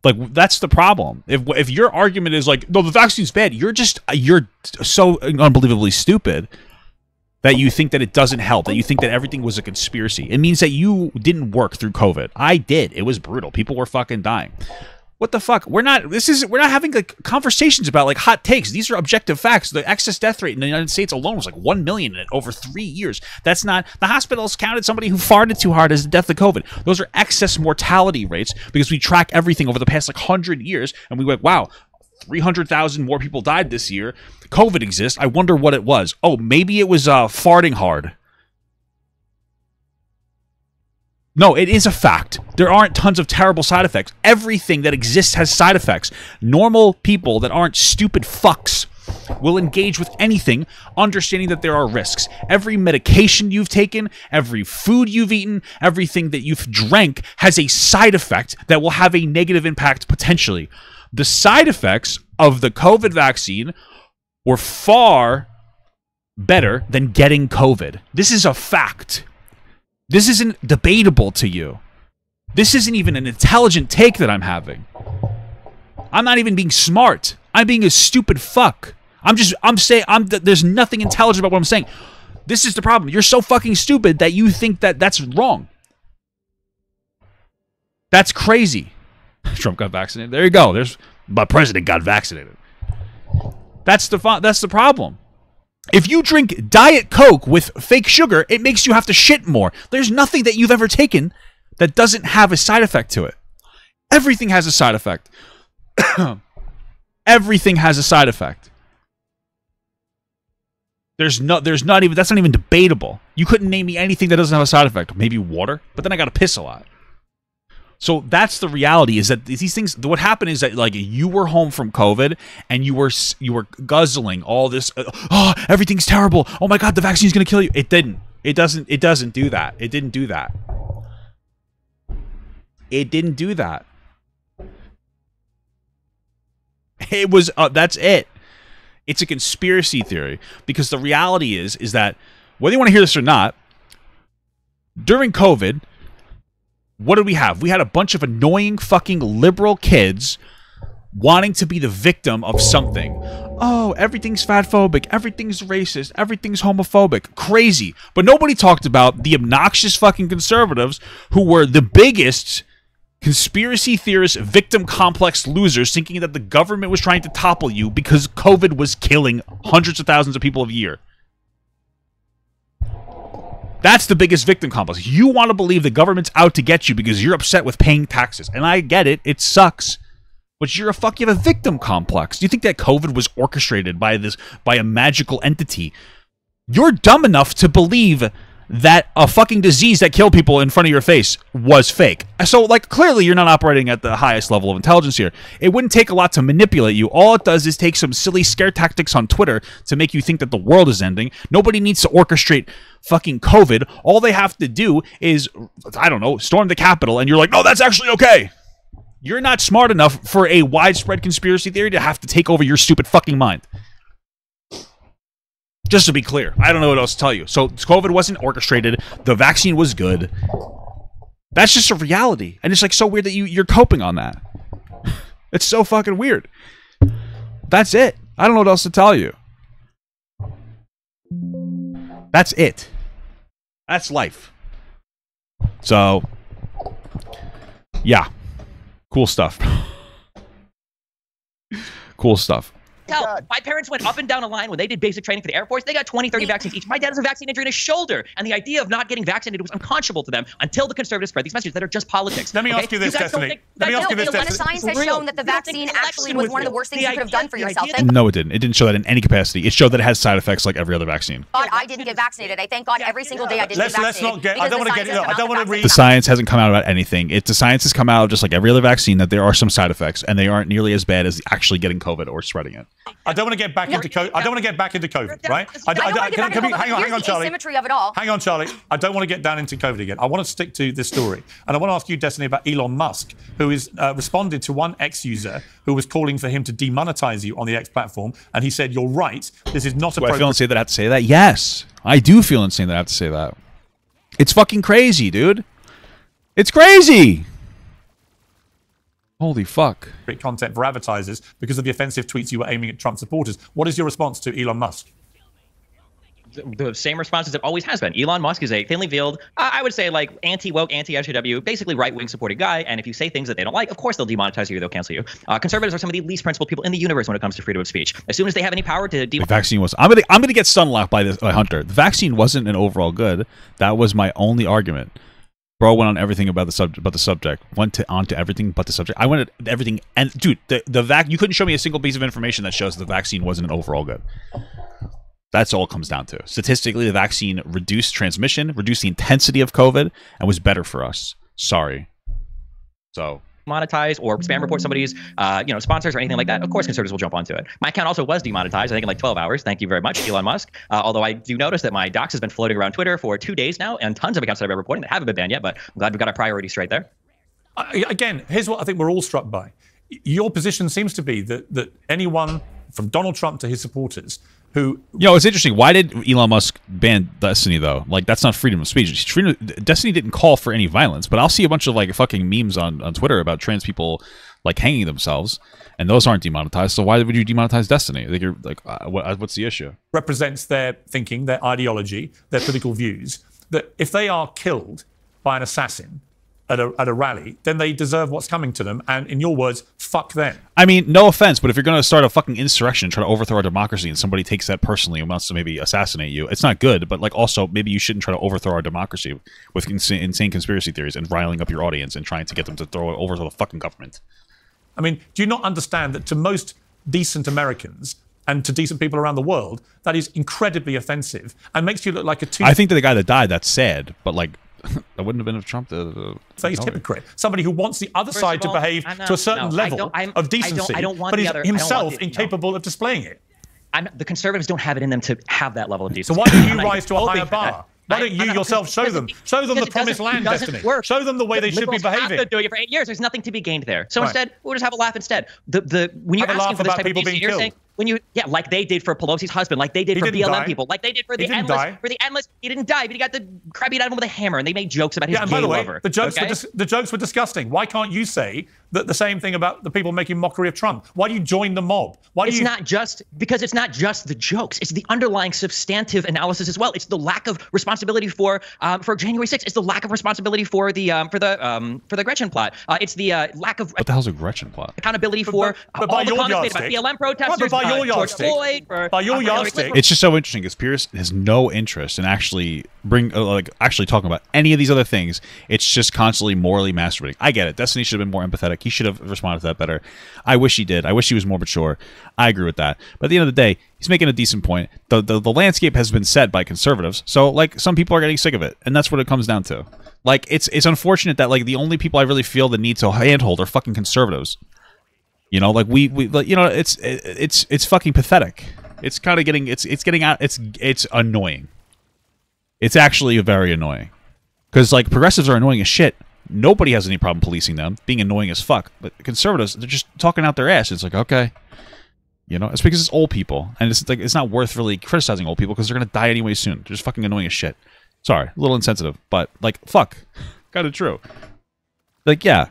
Like, that's the problem. If your argument is, like, no, the vaccine's bad, you're so unbelievably stupid that you think that it doesn't help, that you think that everything was a conspiracy. It means that you didn't work through COVID. I did. It was brutal. People were fucking dying. What the fuck? We're not having like conversations about like hot takes. These are objective facts. The excess death rate in the United States alone was like 1 million in over 3 years. That's not, the hospitals counted somebody who farted too hard as the death of COVID. Those are excess mortality rates because we track everything over the past like 100 years and we went, wow, 300,000 more people died this year. COVID exists. I wonder what it was. Oh, maybe it was farting hard. No, it is a fact. There aren't tons of terrible side effects. Everything that exists has side effects. Normal people that aren't stupid fucks will engage with anything, understanding that there are risks. Every medication you've taken, every food you've eaten, everything that you've drank has a side effect that will have a negative impact potentially. The side effects of the COVID vaccine were far better than getting COVID. This is a fact. This isn't debatable to you. This isn't even an intelligent take that I'm having. I'm not even being smart. I'm being a stupid fuck. There's nothing intelligent about what I'm saying. This is the problem. You're so fucking stupid that you think that that's wrong. That's crazy. Trump got vaccinated. There you go. My president got vaccinated. That's the problem. If you drink Diet Coke with fake sugar, it makes you have to shit more. There's nothing that you've ever taken that doesn't have a side effect to it. Everything has a side effect. Everything has a side effect. That's not even debatable. You couldn't name me anything that doesn't have a side effect. Maybe water, but then I gotta piss a lot. So that's the reality, is that these things, what happened is that like you were home from COVID and you were guzzling all this, oh, everything's terrible. Oh my God, the vaccine's going to kill you. It didn't. It doesn't do that. It didn't do that. It didn't do that. It was, that's it. It's a conspiracy theory because the reality is that whether you want to hear this or not, during COVID, what did we have? We had a bunch of annoying fucking liberal kids wanting to be the victim of something. Oh, everything's fatphobic, everything's racist, everything's homophobic. Crazy. But nobody talked about the obnoxious fucking conservatives who were the biggest conspiracy theorist victim complex losers, thinking that the government was trying to topple you because COVID was killing hundreds of thousands of people a year. That's the biggest victim complex. You want to believe the government's out to get you because you're upset with paying taxes. And I get it. It sucks. But you have a victim complex. Do you think that COVID was orchestrated by a magical entity? You're dumb enough to believe that a fucking disease that killed people in front of your face was fake. So, like, clearly you're not operating at the highest level of intelligence here. It wouldn't take a lot to manipulate you. All it does is take some silly scare tactics on Twitter to make you think that the world is ending. Nobody needs to orchestrate fucking COVID. All they have to do is, I don't know, storm the Capitol, and you're like, no, that's actually okay. You're not smart enough for a widespread conspiracy theory to have to take over your stupid fucking mind. Just to be clear, I don't know what else to tell you. So COVID wasn't orchestrated. The vaccine was good. That's just a reality. And it's like so weird that you're coping on that. It's so fucking weird. That's it. I don't know what else to tell you. That's it. That's life. So, yeah. Cool stuff. Cool stuff. My parents went up and down a line when they did basic training for the Air Force. They got 20, 30 vaccines each. My dad has a vaccine injury in his shoulder. And the idea of not getting vaccinated was unconscionable to them until the conservatives spread these messages that are just politics. Let me ask you this, Destiny. Let me ask you this, The Destiny. science has shown that the vaccine actually was one of the worst things you could have done for yourself. No, it didn't. It didn't show that in any capacity. It showed that it has side effects like every other vaccine. God, I didn't get vaccinated. I thank God every single day I didn't get Let's vaccinated. not get. I don't want to get. I don't want to read. The science hasn't come out about anything. The science has come out just like every other vaccine that there are some side effects, and they aren't nearly as bad as actually getting COVID or spreading it. I don't want to get back into COVID. I don't want to get back into COVID, right? Hang on, Charlie. Asymmetry of it all. Hang on, Charlie. I don't want to get down into COVID again. I want to stick to this story, and I want to ask you, Destiny, about Elon Musk, who is responded to one X user who was calling for him to demonetize you on the X platform, and he said, "You're right. This is not Do I appropriate." feel insane that I have to say that? Yes, I do feel insane that I have to say that. It's fucking crazy, dude. It's crazy. Holy fuck. Content for advertisers because of the offensive tweets you were aiming at Trump supporters. What is your response to Elon Musk? The same response as it always has been. Elon Musk is a thinly veiled, I would say, like anti-woke, anti-SJW, basically right-wing supported guy. And if you say things that they don't like, of course they'll demonetize you or they'll cancel you. Conservatives are some of the least principled people in the universe when it comes to freedom of speech. As soon as they have any power to the vaccine was. I'm gonna get sunlocked by this by Hunter. The vaccine wasn't an overall good. That was my only argument. Bro went on everything about the subject. Went on to everything but the subject. I went at everything, and dude, you couldn't show me a single piece of information that shows the vaccine wasn't an overall good. That's all it comes down to. Statistically, the vaccine reduced transmission, reduced the intensity of COVID, and was better for us. Sorry. So monetize or spam report somebody's sponsors or anything like that, of course conservatives will jump onto it. My account also was demonetized, I think in like 12 hours. Thank you very much, Elon Musk. Although I do notice that my docs has been floating around Twitter for 2 days now, and tons of accounts that I've been reporting that haven't been banned yet, but I'm glad we got our priorities straight there. Again, here's what I think we're all struck by. Your position seems to be that anyone from Donald Trump to his supporters who... it's interesting. Why did Elon Musk ban Destiny, though? Like, that's not freedom of speech. Destiny didn't call for any violence, but I'll see a bunch of, like, fucking memes on Twitter about trans people, like, hanging themselves, and those aren't demonetized, so why would you demonetize Destiny? Like, you're, like, what's the issue? Represents their thinking, their ideology, their political views, that if they are killed by an assassin at a rally, then they deserve what's coming to them, and in your words, fuck them. I mean, no offense, but if you're going to start a fucking insurrection and try to overthrow our democracy and somebody takes that personally and wants to maybe assassinate you, it's not good, but like also maybe you shouldn't try to overthrow our democracy with insane conspiracy theories and riling up your audience and trying to get them to overthrow the fucking government. I mean, do you not understand that to most decent Americans and to decent people around the world, that is incredibly offensive and makes you look like a I think that the guy that died, that's sad, but like that wouldn't have been if Trump faced hypocrite. Somebody who wants the other side to behave to a certain level of decency, but is himself incapable of displaying it. The conservatives don't have it in them to have that level of decency. So why don't you rise to a higher bar? Why don't you yourself show them the promised land, Destiny? Show them the way they should be behaving. Liberals have been doing it for 8 years. There's nothing to be gained there. So instead, we'll just have a laugh instead. When you're asking for this type of decency, you're saying, like they did for Pelosi's husband, like they did for BLM people, like they did for the endless. He didn't die, but he got the crap beat out of him with a hammer, and they made jokes about his gay lover. The jokes were disgusting. Why can't you say the same thing about the people making mockery of Trump? Why do you join the mob? It's not just the jokes. It's the underlying substantive analysis as well. It's the lack of responsibility for January 6th. It's the lack of responsibility for the Gretchen plot. It's the lack of what the hell's a Gretchen plot? Accountability for all the comments made by BLM protesters. By your yardstick. It's just so interesting because Piers has no interest in actually talking about any of these other things. It's just constantly morally masturbating. I get it. Destiny should have been more empathetic. He should have responded to that better. I wish he did. I wish he was more mature. I agree with that. But at the end of the day, he's making a decent point. The landscape has been set by conservatives, so like some people are getting sick of it, and that's what it comes down to. Like it's unfortunate that like the only people I really feel the need to handhold are fucking conservatives. You know, like it's fucking pathetic. It's kind of getting getting out. It's annoying. It's actually very annoying because like progressives are annoying as shit. Nobody has any problem policing them being annoying as fuck. But conservatives, they're just talking out their ass. It's like okay, it's because it's old people, and it's like it's not worth really criticizing old people because they're gonna die anyway soon. They're just fucking annoying as shit. Sorry, a little insensitive, but like fuck, kind of true. Like, yeah,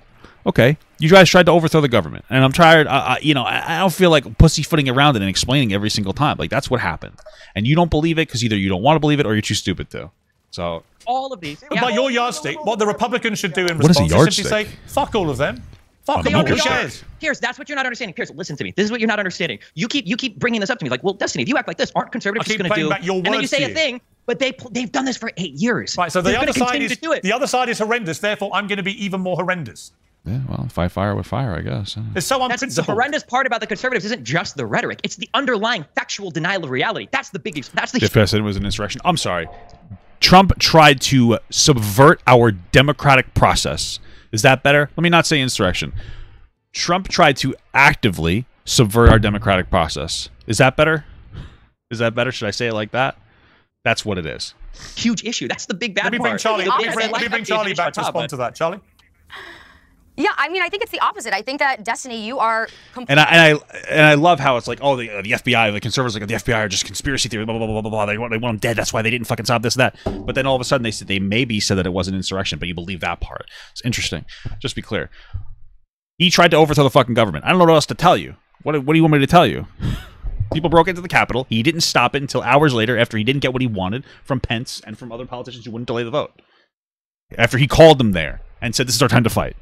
okay. You guys tried to overthrow the government, and I'm tired. You know, I don't feel like pussyfooting around it and explaining every single time. Like, that's what happened, and you don't believe it because either you don't want to believe it or you're too stupid to. So All of these. But by your yardstick, what the Republicans should do in What is a response is simply yardstick? say, fuck all of them. Fuck They them, all who are. cares? Piers, that's what you're not understanding. Piers, listen to me. This is what you're not understanding. You keep bringing this up to me. Like, well, Destiny, if you act like this, aren't conservatives I just keep going to playing do? back your And then you words say to a you. thing, but they've done this for 8 years. Right, so the They're other gonna side continue is to do it. the other side is horrendous. Therefore, I'm going to be even more horrendous. yeah, well, fight fire with fire, I guess. It's so That's the unprincipled. horrendous part about the conservatives isn't just the rhetoric; it's the underlying factual denial of reality. That's the biggest. That's the If President was an insurrection, I'm sorry. Trump tried to subvert our democratic process. Is that better? Let me not say insurrection. Trump tried to actively subvert our democratic process. Is that better? Is that better? Should I say it like that? That's what it is. huge issue. That's the big bad Let me bring part. Charlie. The Let big me red bring light Charlie is back to on top, respond to that. Charlie. Yeah, I mean, I think it's the opposite. I think that Destiny, you are And I love how it's like, oh, the FBI, the conservatives, like the FBI are just conspiracy theory, blah blah blah blah blah. They want them dead. That's why they didn't fucking stop this and that. But then all of a sudden they maybe said that it was an insurrection, but you believe that part. It's interesting. Just be clear. He tried to overthrow the fucking government. I don't know what else to tell you. What do you want me to tell you? People broke into the Capitol. He didn't stop it until hours later after he didn't get what he wanted from Pence and from other politicians who wouldn't delay the vote. After he called them there and said, this is our time to fight.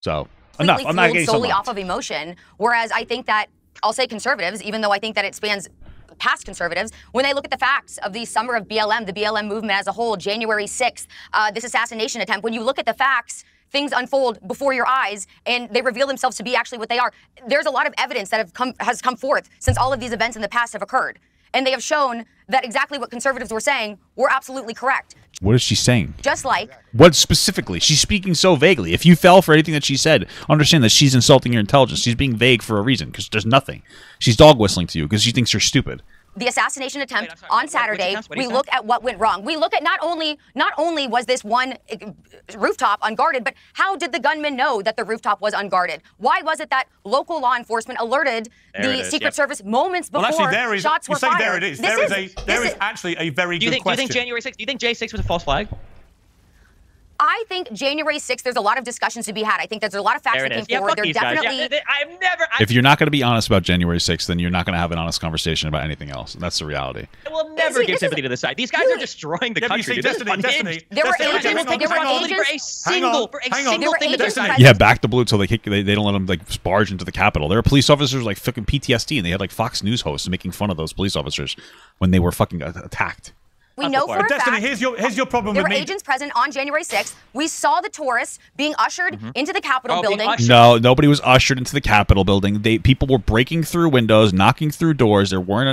So, enough. I'm not fueled getting solely so off of emotion. Whereas I think that, I'll say conservatives, even though I think that it spans past conservatives, when they look at the facts of the summer of BLM, the BLM movement as a whole, January 6th, this assassination attempt, when you look at the facts, things unfold before your eyes and they reveal themselves to be actually what they are. There's a lot of evidence that has come forth since all of these events in the past have occurred. And they have shown that exactly what conservatives were saying were absolutely correct. What is she saying? Just like... What specifically? She's speaking so vaguely. If you fell for anything that she said, understand that she's insulting your intelligence. She's being vague for a reason, because there's nothing. She's dog whistling to you because she thinks you're stupid. The assassination attempt Wait, I'm sorry, on what'd Saturday, you we say? look at what went wrong. We look at not only was this one rooftop unguarded, but how did the gunman know that the rooftop was unguarded? Why was it that local law enforcement alerted the Secret Service moments before Well, actually, shots were you say fired? there it is. There is actually a very good Do you question. think January 6th? Do you think J6 was a false flag? I think January 6th, there's a lot of discussions to be had. I think there's a lot of facts that came forward. They're definitely... If you're not going to be honest about January 6th, then you're not going to have an honest conversation about anything else. That's the reality. I will never give sympathy to this side. These guys are destroying the Yeah, but you country. see, This is Destiny, unhinged. There were Destiny, agents- hang on, there were hang on. Only for a agents- single hang on. thing that they're agents saying. present- Yeah, back the blue till they don't let them like barge into the Capitol. There are police officers like fucking PTSD, and they had like Fox News hosts making fun of those police officers when they were fucking attacked. We know for a But Destiny, fact... here's your problem There with were me. agents present on January 6th. We saw the tourists being ushered into the Capitol being building. ushered. No, nobody was ushered into the Capitol building. People were breaking through windows, knocking through doors. There weren't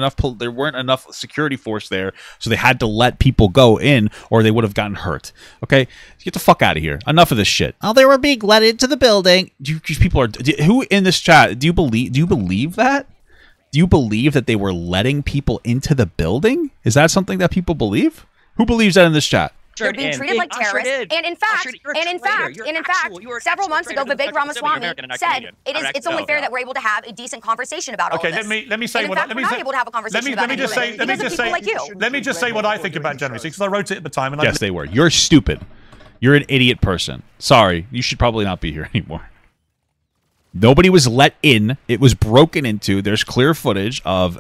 enough security force there, so they had to let people go in, or they would have gotten hurt. Okay, get the fuck out of here. Enough of this shit. Oh, they were being let into the building. Who in this chat? Do you believe that? Do you believe that they were letting people into the building? Is that something that people believe? Who believes that in this chat? They're being treated like terrorists. And in fact, several months ago, Vivek Ramaswamy said it's only fair that we're able to have a decent conversation about all Okay, this. let me say and in what fact, let me we're say. not able to have a conversation let me about just say. it Let me because just of say. people like you. Let me just say what I think about January 6th, because I wrote it at the time. And Yes, they were. You're stupid. You're an idiot person. Sorry, you should probably not be here anymore. Nobody was let in. It was broken into. There's clear footage of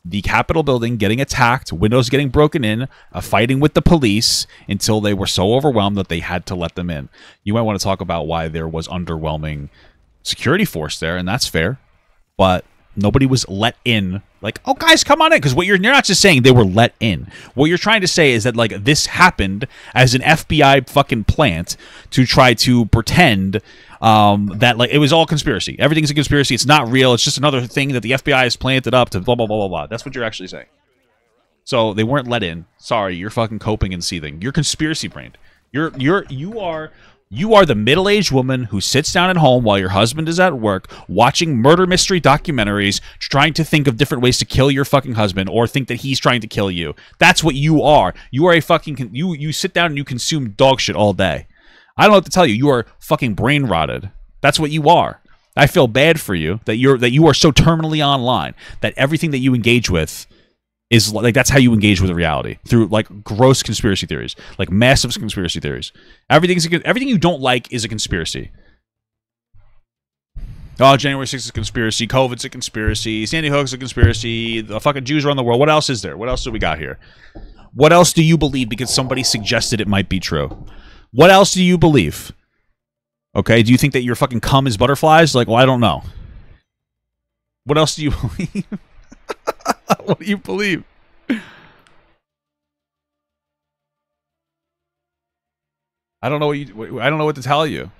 the Capitol building getting attacked, windows getting broken in, fighting with the police until they were so overwhelmed that they had to let them in. You might want to talk about why there was underwhelming security force there, and that's fair. But nobody was let in. Like, oh, guys, come on in. Because you're not just saying they were let in. What you're trying to say is that, like, this happened as an FBI fucking plant to try to pretend that, like, it was all conspiracy. Everything's a conspiracy. It's not real. It's just another thing that the FBI has planted up to blah, blah, blah, blah, blah. That's what you're actually saying. So they weren't let in. Sorry, you're fucking coping and seething. You're conspiracy brained. You are the middle-aged woman who sits down at home while your husband is at work, watching murder mystery documentaries, trying to think of different ways to kill your fucking husband or think that he's trying to kill you. That's what you are. You are a fucking... You sit down and you consume dog shit all day. I don't know what to tell you. You are fucking brain rotted. That's what you are. I feel bad for you that you are so terminally online that everything that you engage with is like that's how you engage with reality, through like gross conspiracy theories, like massive conspiracy theories. Everything you don't like is a conspiracy. Oh, January 6th is a conspiracy. COVID's a conspiracy. Sandy Hook's a conspiracy. The fucking Jews around the world. What else is there? What else do we got here? What else do you believe because somebody suggested it might be true? What else do you believe? Okay, do you think that your fucking cum is butterflies? Like, well, I don't know. What else do you believe? What do you believe? I don't know what to tell you.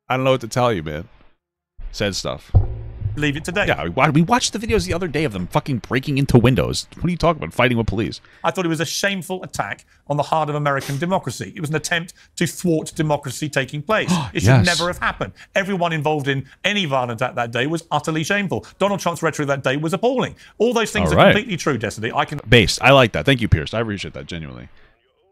I don't know what to tell you, man. Said stuff. Leave it today. Yeah, we watched the videos the other day of them fucking breaking into windows. What are you talking about? Fighting with police. I thought it was a shameful attack on the heart of American democracy. It was an attempt to thwart democracy taking place. It should Yes. never have happened. Everyone involved in any violent act that day was utterly shameful. Donald Trump's rhetoric that day was appalling. All those things All are right. completely true, Destiny. I can Based. I like that. Thank you, Pierce. I appreciate that, genuinely.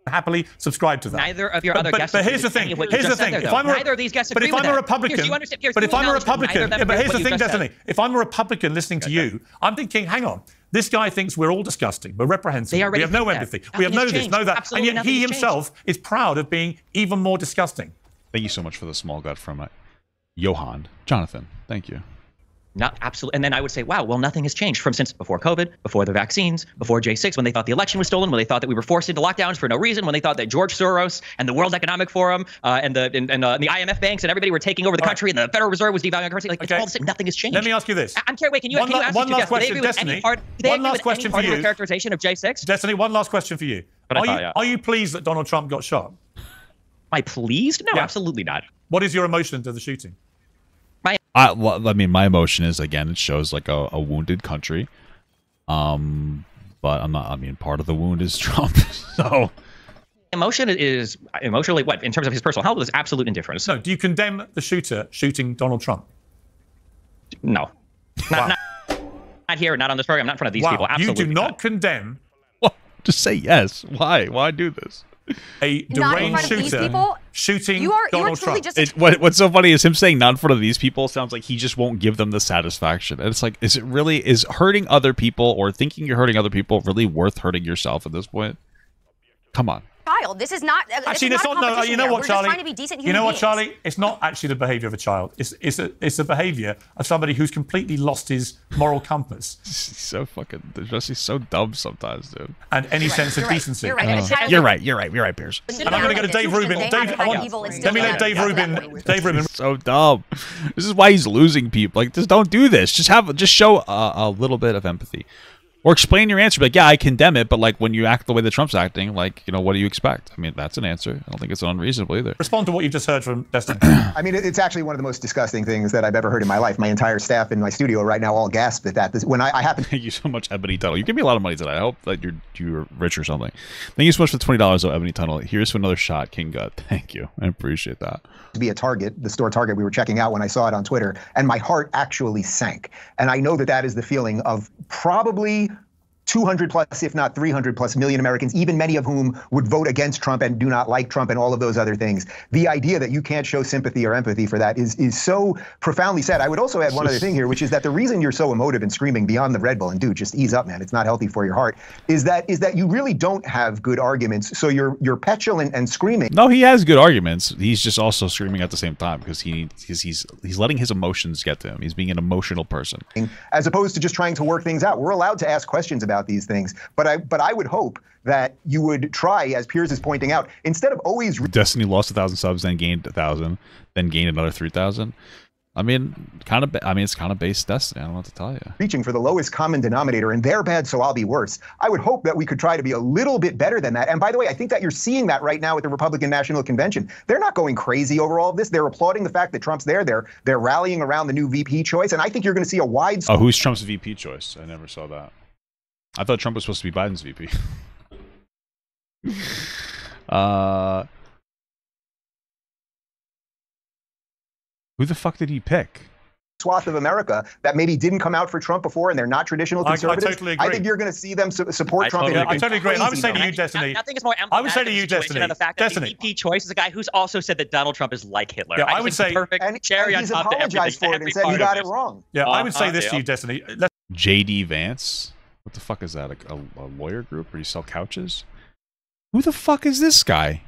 happily subscribe to that. Neither of your other guests. But here's the agreed with thing. any of what you Here's the just said thing. there, If though. I'm a, Neither of these guests but agree if I'm with a that. Republican, Pierce, you understand, Pierce, but you if I'm a acknowledge that neither Republican, of them yeah, but agree here's with the what thing, you just Destiny. said. If I'm a Republican listening to you, I'm thinking, hang on. This guy thinks we're all disgusting. We're reprehensible. They We already have no think that. empathy. We have no Nothing this, has no changed. that. Absolutely And yet nothing he has himself is proud of being even more disgusting. Thank you so much for the small gut from Johan. Jonathan, thank you. Not absolutely. And then I would say, wow, well, nothing has changed from since before COVID, before the vaccines, before J6, when they thought the election was stolen, when they thought that we were forced into lockdowns for no reason, when they thought that George Soros and the World Economic Forum and the IMF banks and everybody were taking over the country and the Federal Reserve was devaluing our currency. Like, it's all the same. Nothing has changed. Let me ask you this. I'm curious. Wait, can you ask one this last question, Do they agree with Destiny. any part? Do they One agree last with question any part for of you. my characterization of J6? Destiny, one last question for you. But I thought, yeah. Are you pleased that Donald Trump got shot? Am I pleased? No, Yeah. absolutely not. What is your emotion to the shooting? Well, I mean, my emotion is, again, it shows like a wounded country. But I'm not. I mean, part of the wound is Trump. So Emotion is emotionally what in terms of his personal health is absolute indifference. No, do you condemn the shooter shooting Donald Trump? No, not here, not on this program, not in front of these Wow, people. you Absolutely do not condemn well, just say yes. Why? Why do this? a Not in deranged front of these shooter people? shooting You are Donald truly Trump. just What's so funny is him saying not in front of these people sounds like he just won't give them the satisfaction. And it's like, is hurting other people or thinking you're hurting other people really worth hurting yourself at this point? Come on. child. This is not. Actually, this it's is not not. a No, competition you know here. what, We're Charlie? just trying to be decent You human know what, beings. Charlie? It's not actually the behaviour of a child. It's a behaviour of somebody who's completely lost his moral compass He's so fucking. He's so dumb sometimes, dude. and any sense of You're right. decency. You're right. And a child- You're right. You're right, Piers. And I'm going to go to Dave Rubin. Dave, I want, let me let Dave Rubin. So dumb. This is why he's losing people. Like, just don't do this. Just show a little bit of empathy, or explain your answer. Like, yeah, I condemn it, but like when you act the way that Trump's acting, like, what do you expect? I mean, that's an answer. I don't think it's unreasonable either. Respond to what you've just heard from Destiny. I mean, it's actually one of the most disgusting things that I've ever heard in my life. My entire staff in my studio right now all gasp at that. When I happen Thank you so much, Ebony Tunnel. You give me a lot of money today. I hope that you're rich or something. Thank you so much for the $20, though, Ebony Tunnel. Here's another shot, King Gut. Thank you. I appreciate that. to be a Target, the store Target we were checking out when I saw it on Twitter, and my heart actually sank. And I know that that is the feeling of probably 200 plus, if not 300 plus million Americans, even many of whom would vote against Trump and do not like Trump and all of those other things. The idea that you can't show sympathy or empathy for that is so profoundly sad. I would also add one other thing here, which is that the reason you're so emotive and screaming beyond the Red Bull, and dude, just ease up, man, it's not healthy for your heart, is that you really don't have good arguments. So you're petulant and screaming. No, he has good arguments. He's just also screaming at the same time because he's letting his emotions get to him. He's being an emotional person. As opposed to just trying to work things out. We're allowed to ask questions about these things, but I would hope that you would try, as Piers is pointing out, instead of always Destiny lost 1,000 subs, then gained 1,000, then gained another 3,000. I mean, it's kind of base Destiny. I don't know what to tell you. reaching for the lowest common denominator, and they're bad, so I'll be worse. I would hope that we could try to be a little bit better than that. And by the way, I think that you're seeing that right now at the Republican National Convention. They're not going crazy over all of this. They're applauding the fact that Trump's there. They're rallying around the new VP choice, and I think you're going to see a wide. Oh, who's Trump's VP choice? I never saw that. I thought Trump was supposed to be Biden's VP. Who the fuck did he pick? swath of America that maybe didn't come out for Trump before, and they're not traditional conservatives. totally agree. I think you're going to see them support Trump. I totally agree. And I would say to you, Destiny. Nothing is more I would say to you, emblematic of the situation Destiny. than the fact that Destiny. the VP choice is a guy who's also said that Donald Trump is like Hitler. Yeah, I just would think say- perfect And cherry on he's top to everything. apologized for it and every said he part got of it wrong. Yeah, I would say this to yeah. you, Destiny. JD Vance? What the fuck is that? A lawyer group where you sell couches? Who the fuck is this guy?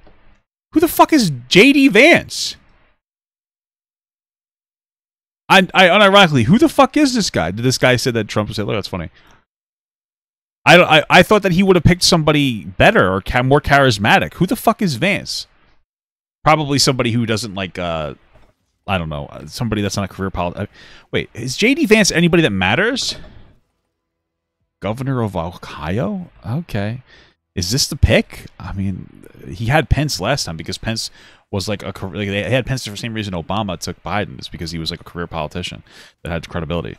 Who the fuck is JD Vance? I unironically, who the fuck is this guy? Did this guy say that Trump was Hitler? That's funny. I thought that he would have picked somebody better or more charismatic. Who the fuck is Vance? Probably somebody who doesn't like, I don't know, somebody that's not a career politician. Wait, is J.D. Vance anybody that matters? Governor of Ohio? Okay. Is this the pick? I mean, he had Pence last time because Pence was like they had Pence for the same reason Obama took Biden. It's because he was like a career politician that had credibility.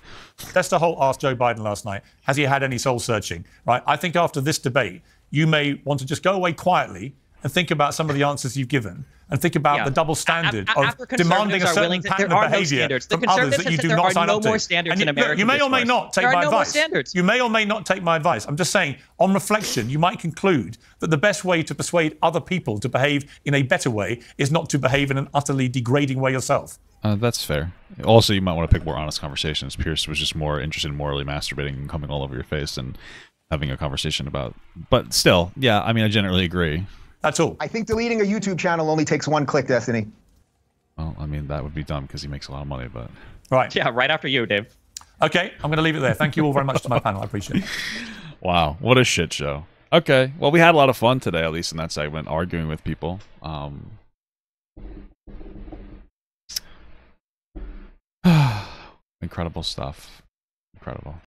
That's the whole ask Joe Biden last night. Has he had any soul searching? Right. I think after this debate, you may want to just go away quietly and think about some of the answers you've given and think about the double standard of demanding a certain pattern of behavior from others that you do not sign up to. And you may or may not take my advice. You may or may not take my advice. I'm just saying, on reflection, you might conclude that the best way to persuade other people to behave in a better way is not to behave in an utterly degrading way yourself. That's fair. Also, you might want to pick more honest conversations. Pierce was just more interested in morally masturbating and coming all over your face and having a conversation about. But still, yeah, I mean, I generally agree. That's all. I think deleting a YouTube channel only takes 1 click, Destiny. Well, I mean, that would be dumb because he makes a lot of money, but... Right. Yeah, right after you, Dave. Okay, I'm going to leave it there. Thank you all very much to my panel. I appreciate it. Wow, what a shit show. Okay, well, we had a lot of fun today, at least in that segment, arguing with people. Incredible stuff. Incredible.